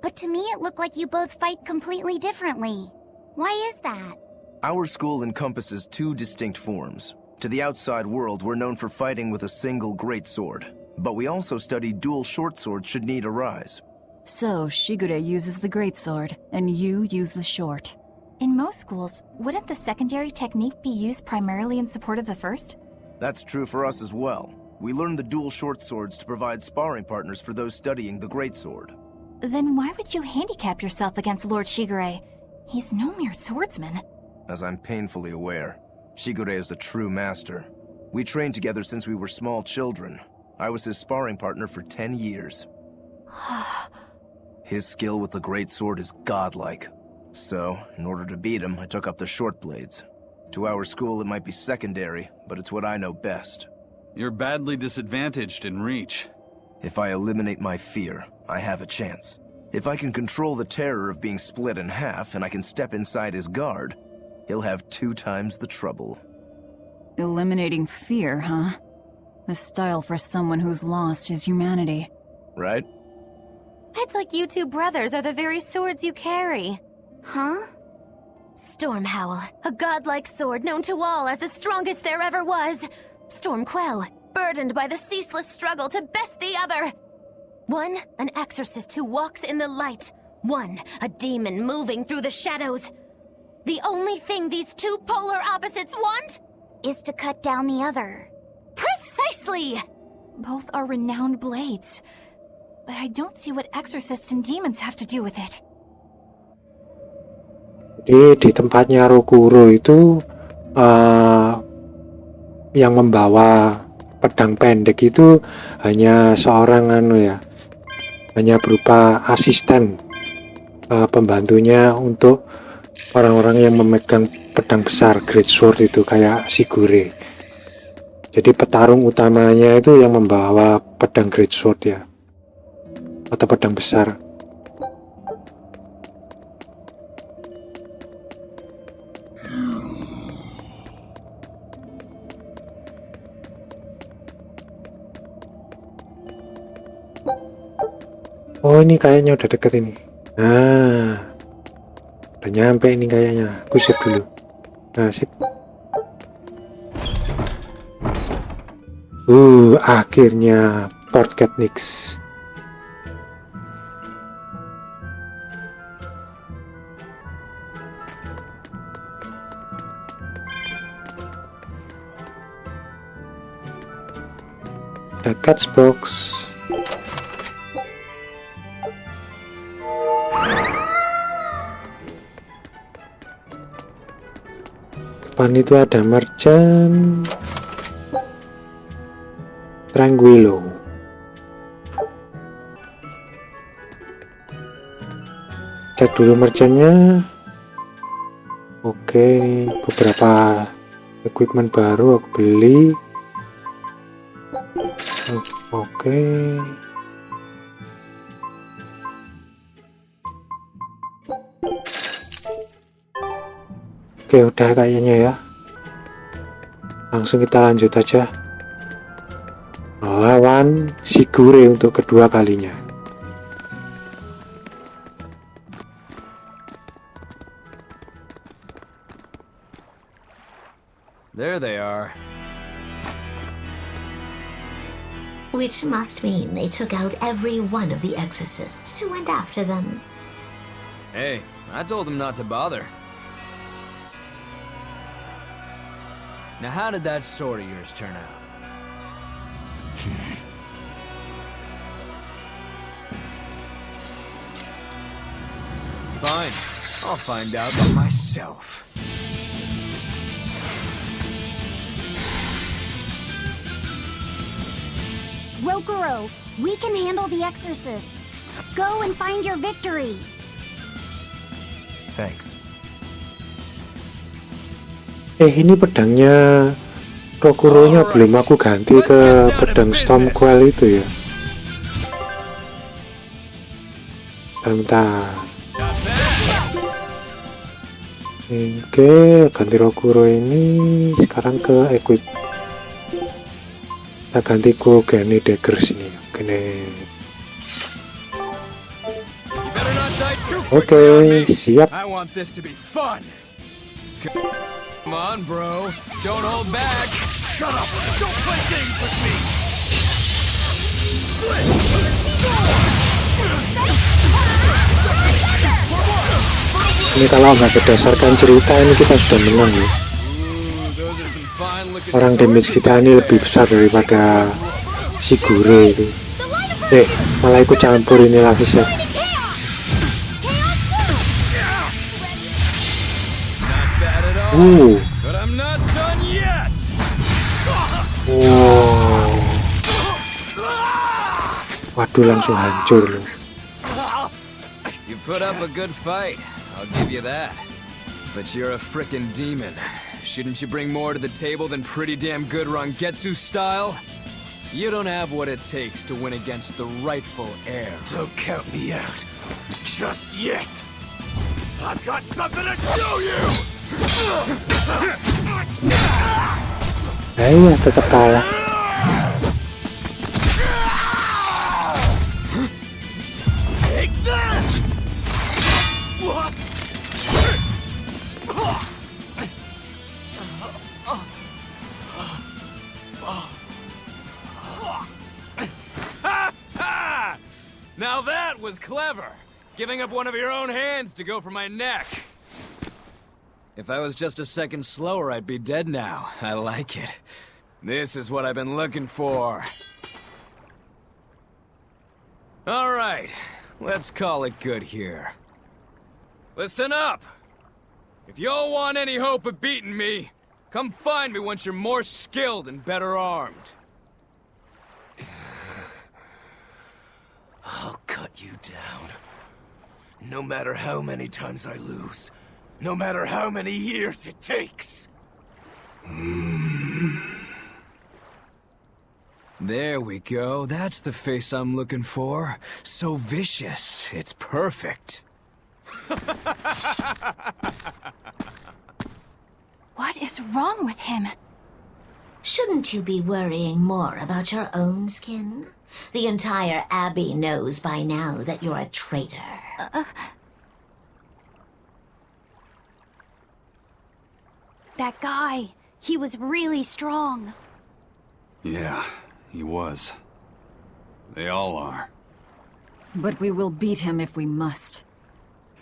But to me it looked like you both fight completely differently. Why is that? Our school encompasses two distinct forms. To the outside world, we're known for fighting with a single greatsword. But we also study dual short swords should need arise. So, Shigure uses the greatsword, and you use the short. In most schools, wouldn't the secondary technique be used primarily in support of the first? That's true for us as well. We learn the dual short swords to provide sparring partners for those studying the greatsword. Then why would you handicap yourself against Lord Shigure? He's no mere swordsman. As I'm painfully aware, Shigure is a true master. We trained together since we were small children. I was his sparring partner for 10 years. His skill with the greatsword is godlike. So, in order to beat him, I took up the short blades. To our school, it might be secondary, but it's what I know best. You're badly disadvantaged in reach. If I eliminate my fear, I have a chance. If I can control the terror of being split in half and I can step inside his guard, he'll have 2 times the trouble. Eliminating fear, huh? A style for someone who's lost his humanity. Right? It's like you two brothers are the very swords you carry. Huh? Stormhowl, a godlike sword known to all as the strongest there ever was. Stormquel, burdened by the ceaseless struggle to best the other. One, an exorcist who walks in the light. One, a demon moving through the shadows. The only thing these two polar opposites want is to cut down the other. Precisely! Both are renowned blades, but I don't see what exorcists and demons have to do with it. Di tempatnya Rokurou itu yang membawa pedang pendek itu hanya seorang hanya berupa asisten pembantunya untuk orang-orang yang memegang pedang besar great sword itu kayak Shigure. Jadi petarung utamanya itu yang membawa pedang great sword ya, atau pedang besar. Oh, ini kayaknya udah deket ini. Nah, udah nyampe ini kayaknya. Aku save dulu. Nah, sip. Akhirnya port cadnix. Ada catch box. Depan itu ada merchant Tranquilo. Cek dulu merchantnya. Oke, ini beberapa equipment baru aku beli. Oke. Oke, udah kayaknya ya. Langsung kita lanjut aja. Lawan Shigure untuk kedua kalinya. There they are. Which must mean they took out every one of the exorcists who went after them. Hey, I told them not to bother. Now how did that sword of yours turn out? Fine, I'll find out for myself. Rokurou, we can handle the exorcists. Go and find your victory. Thanks. Ini pedangnya Rokurou-nya belum aku ganti ke pedang Stormquel itu ya. Bentar. Oke, ganti Rokurou ini sekarang ke equip. Kita ganti kurogane daggers ini. Oke, siap. Come on, bro. Don't hold back. Shut up. Don't play games with me. Ini kalau nggak berdasarkan cerita ini kita sudah menang ya. Orang damage kita ini lebih besar daripada Shigure itu. Malah ikut campur ini lagi sih. Wow. Waduh, langsung hancur. You put up a good fight, I'll give you that. But you're a frickin' demon. Shouldn't you bring more to the table than pretty damn good Rangetsu style? You don't have what it takes to win against the rightful heir. Don't count me out. Just yet. I've got something to show you! Iya, tetap kalah. was clever, giving up one of your own hands to go for my neck. If I was just a second slower, I'd be dead now. I like it. This is what I've been looking for. All right, let's call it good here. Listen up! If y'all want any hope of beating me, come find me once you're more skilled and better armed. I'll cut you down. No matter how many times I lose. No matter how many years it takes. There we go. That's the face I'm looking for. So vicious. It's perfect. What is wrong with him? Shouldn't you be worrying more about your own skin? The entire Abbey knows by now that you're a traitor. That guy, he was really strong. Yeah, he was. They all are. But we will beat him if we must.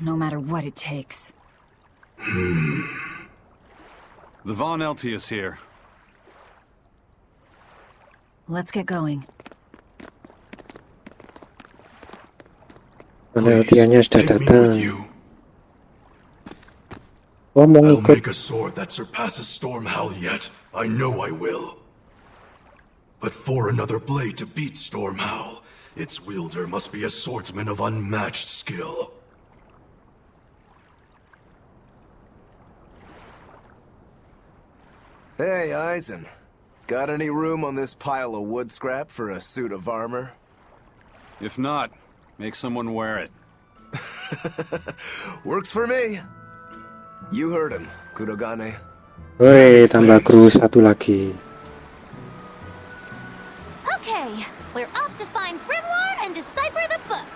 No matter what it takes. The Von Eltius here. Let's get going. Penelitiannya sudah Take me with datang. you. Oh, mau I'll ngikut. make a sword that surpasses Stormhowl yet. I know I will. But for another blade to beat Stormhowl, its wielder must be a swordsman of unmatched skill. Hey, Eisen. Got any room on this pile of wood scrap for a suit of armor? If not, make someone wear it. Works for me. You heard him, kurogane. Woi, tambah kru satu lagi. Okay, we're off to find Grimoire and decipher the book.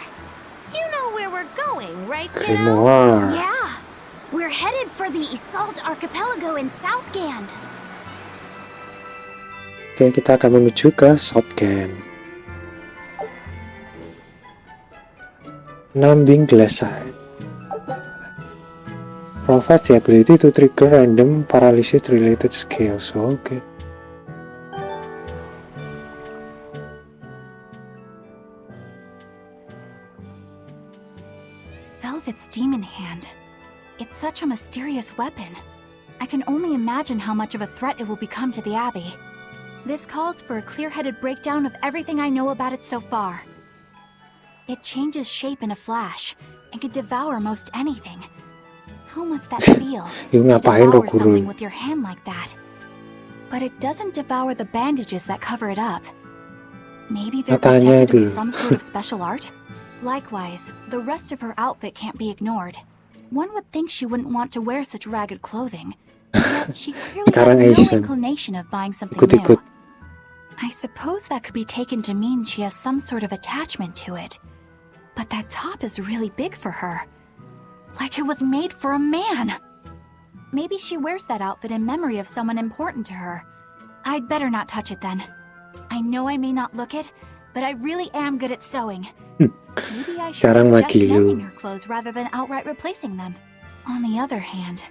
You know where we're going, right, kiddo? Grimoire. Yeah, we're headed for the Isolde Archipelago in Southgand. Oke, kita akan menuju ke Southgand. Numbing Glassite. Provides the ability to trigger random paralysis-related skills. Okay. Velvet's demon hand. It's such a mysterious weapon. I can only imagine how much of a threat it will become to the Abbey. This calls for a clear-headed breakdown of everything I know about it so far. It changes shape in a flash, and can devour most anything. How must that feel, to Ngapain devour Rokurou? something with your hand like that? But it doesn't devour the bandages that cover it up. Maybe they're Matanya protected itu. with some sort of special art? Likewise, the rest of her outfit can't be ignored. One would think she wouldn't want to wear such ragged clothing, yet she clearly Sekarang has no Aizen. inclination of buying something Ikut-ikut. new. I suppose that could be taken to mean she has some sort of attachment to it. But that top is really big for her. Like it was made for a man. Maybe she wears that outfit in memory of someone important to her. I'd better not touch it then. I know I may not look it, but I really am good at sewing. Maybe I should Sekarang suggest Magilu. mending her clothes rather than outright replacing them. On the other hand,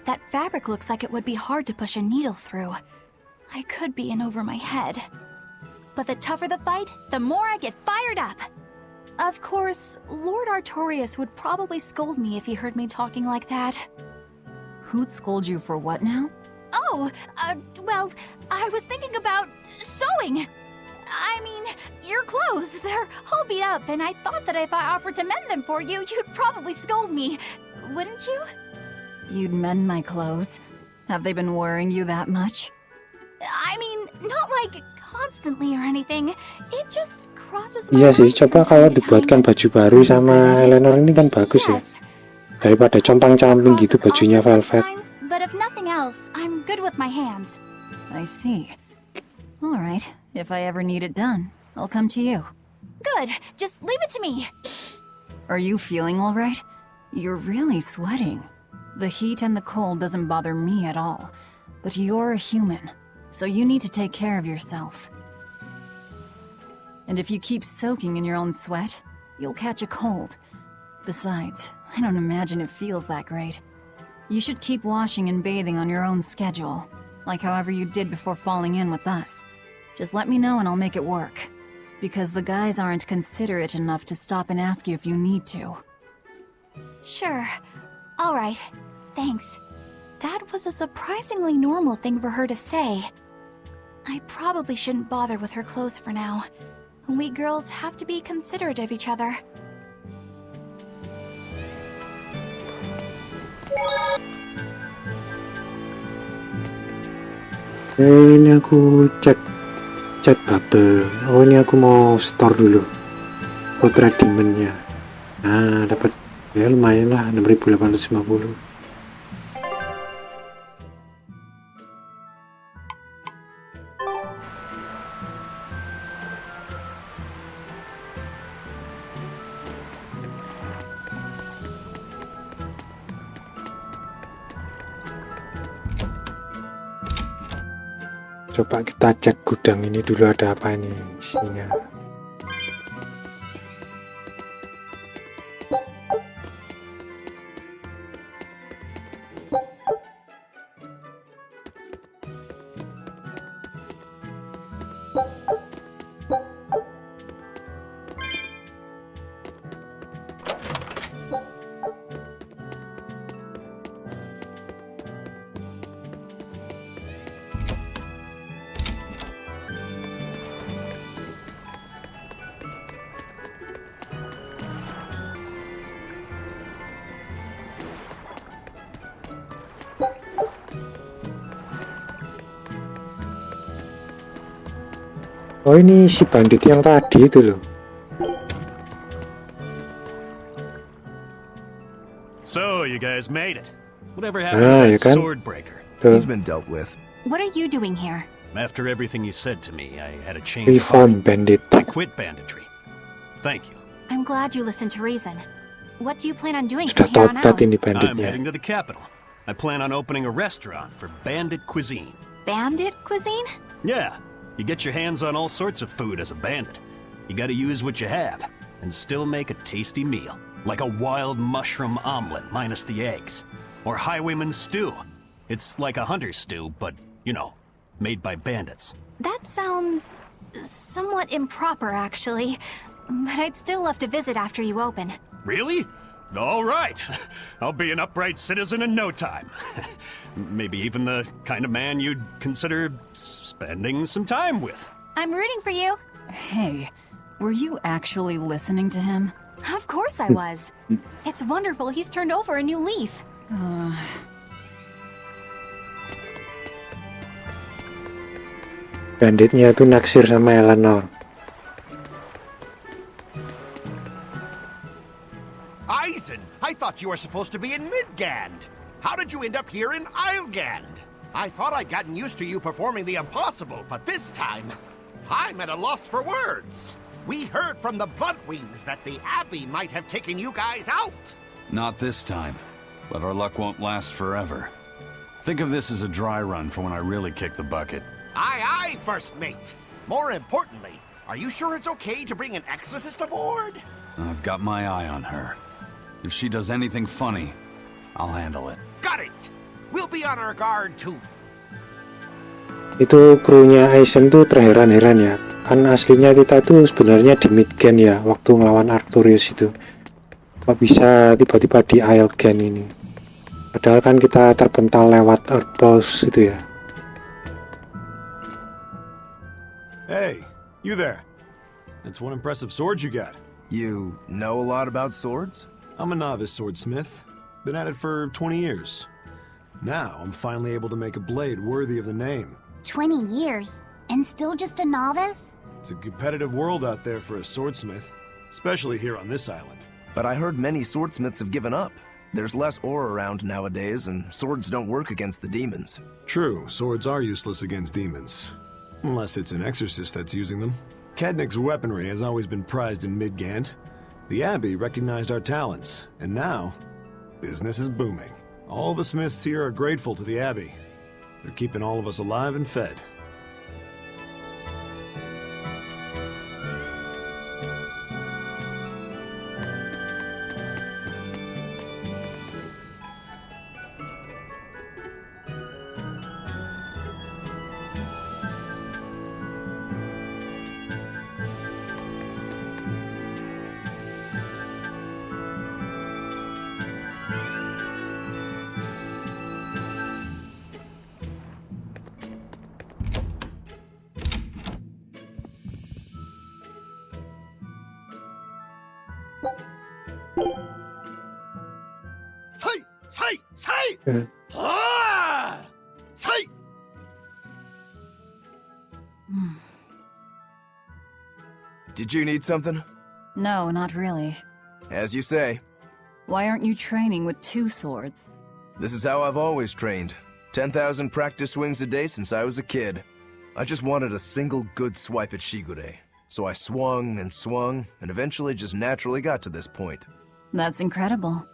that fabric looks like it would be hard to push a needle through. I could be in over my head. But the tougher the fight, the more I get fired up. Of course, Lord Artorius would probably scold me if he heard me talking like that. Who'd scold you for what now? Oh, well, I was thinking about sewing. I mean, your clothes, they're all beat up, and I thought that if I offered to mend them for you, you'd probably scold me. Wouldn't you? You'd mend my clothes? Have they been worrying you that much? I mean, not like constantly or anything. It just crosses my Iya sih, mind from coba kalau time to dibuatkan time. baju baru sama Eleanor ini kan bagus ya. Yes. Daripada compang-camping gitu Crosses bajunya often velvet. sometimes, but if nothing else, I'm good with my hands. I see. All right, if I ever need it done, I'll come to you. Good. Just leave it to me. Are you feeling all right? You're really sweating. The heat and the cold doesn't bother me at all. But you're a human, so you need to take care of yourself. And if you keep soaking in your own sweat, you'll catch a cold. Besides, I don't imagine it feels that great. You should keep washing and bathing on your own schedule, like however you did before falling in with us. Just let me know and I'll make it work. Because the guys aren't considerate enough to stop and ask you if you need to. Sure. All right. Thanks. That was a surprisingly normal thing for her to say. I probably shouldn't bother with her clothes for now. We girls have to be considerate of each other. Ini aku chat bubble. Oh, ini aku mau store dulu Putra Demonnya. Nah, dapat ya lumayan lah, 6.850. Coba kita cek gudang ini dulu, ada apa ini isinya. Oh, ini si bandit yang tadi itu loh. So, you guys made it. Whatever happened to that Swordbreaker? He's been dealt with. What are you doing here? After everything you said to me, I had a change of Reform heart. bandit. I quit banditry. Thank you. I'm glad you listened to reason. What do you plan on doing Sudah from here on tobat out? ini I'm banditnya. heading to the capital. I plan on opening a restaurant for bandit cuisine. Bandit cuisine? Yeah, you get your hands on all sorts of food as a bandit. You gotta use what you have, and still make a tasty meal. Like a wild mushroom omelet minus the eggs. Or highwayman stew. It's like a hunter's stew, but, you know, made by bandits. That sounds somewhat improper, actually. But I'd still love to visit after you open. Really? All right. I'll be an upright citizen in no time. Maybe even the kind of man you'd consider spending some time with. I'm rooting for you. Hey, were you actually listening to him? Of course I was. It's wonderful he's turned over a new leaf. Banditnya tuh naksir sama Eleanor. Eisen, I thought you were supposed to be in Midgand. How did you end up here in Islegand? I thought I'd gotten used to you performing the impossible, but this time, I'm at a loss for words. We heard from the Bluntwings that the Abbey might have taken you guys out. Not this time, but our luck won't last forever. Think of this as a dry run for when I really kick the bucket. Aye, aye, First Mate. More importantly, are you sure it's okay to bring an exorcist aboard? I've got my eye on her. If she does anything funny, I'll handle it. Got it. We'll be on our guard too. Itu krunya Eisen tuh terheran-heran ya. Kan aslinya kita tuh sebenarnya di Midgand ya, waktu ngelawan Artorius itu. Kok bisa tiba-tiba di Islegand ini? Padahal kan kita terpental lewat Earthboss itu ya. Hey, you there. That's one impressive sword you got. You know a lot about swords? I'm a novice swordsmith. Been at it for 20 years. Now, I'm finally able to make a blade worthy of the name. 20 years? And still just a novice? It's a competitive world out there for a swordsmith, especially here on this island. But I heard many swordsmiths have given up. There's less ore around nowadays, and swords don't work against the demons. True, swords are useless against demons. Unless it's an exorcist that's using them. Cadnix weaponry has always been prized in Midgand. The Abbey recognized our talents, and now, business is booming. All the smiths here are grateful to the Abbey. They're keeping all of us alive and fed. Say! Say! Did you need something? No, not really. As you say. Why aren't you training with 2 swords? This is how I've always trained. 10,000 practice swings a day since I was a kid. I just wanted a single good swipe at Shigure. So I swung, and eventually just naturally got to this point. That's incredible.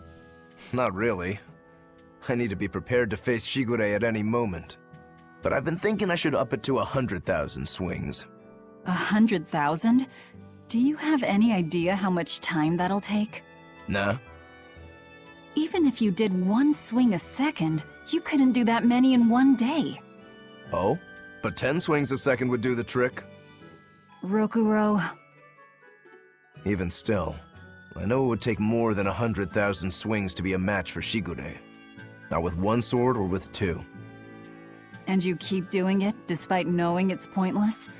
Not really. I need to be prepared to face Shigure at any moment. But I've been thinking I should up it to 100,000 swings. 100,000? Do you have any idea how much time that'll take? Nah. Even if you did 1 swing a second, you couldn't do that many in 1 day. Oh? But 10 swings a second would do the trick. Rokurou. Even still, I know it would take more than 100,000 swings to be a match for Shigure. Not with 1 sword or with 2. And you keep doing it despite knowing it's pointless?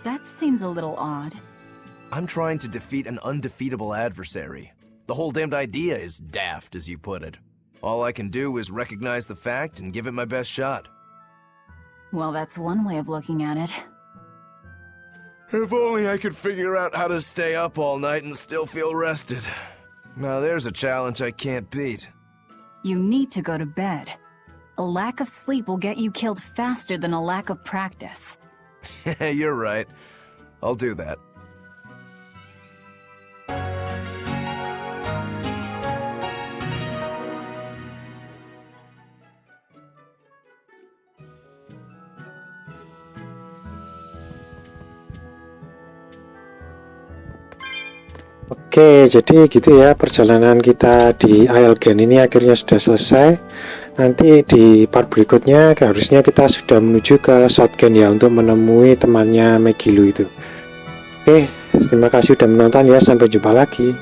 That seems a little odd. I'm trying to defeat an undefeatable adversary. The whole damned idea is daft, as you put it. All I can do is recognize the fact and give it my best shot. Well, that's one way of looking at it. If only I could figure out how to stay up all night and still feel rested. Now there's a challenge I can't beat. You need to go to bed. A lack of sleep will get you killed faster than a lack of practice. You're right. I'll do that. Oke, jadi gitu ya perjalanan kita di Ailgen ini akhirnya sudah selesai. Nanti di part berikutnya harusnya kita sudah menuju ke Shotgun ya untuk menemui temannya Megilu itu. Oke, terima kasih sudah menonton ya, sampai jumpa lagi.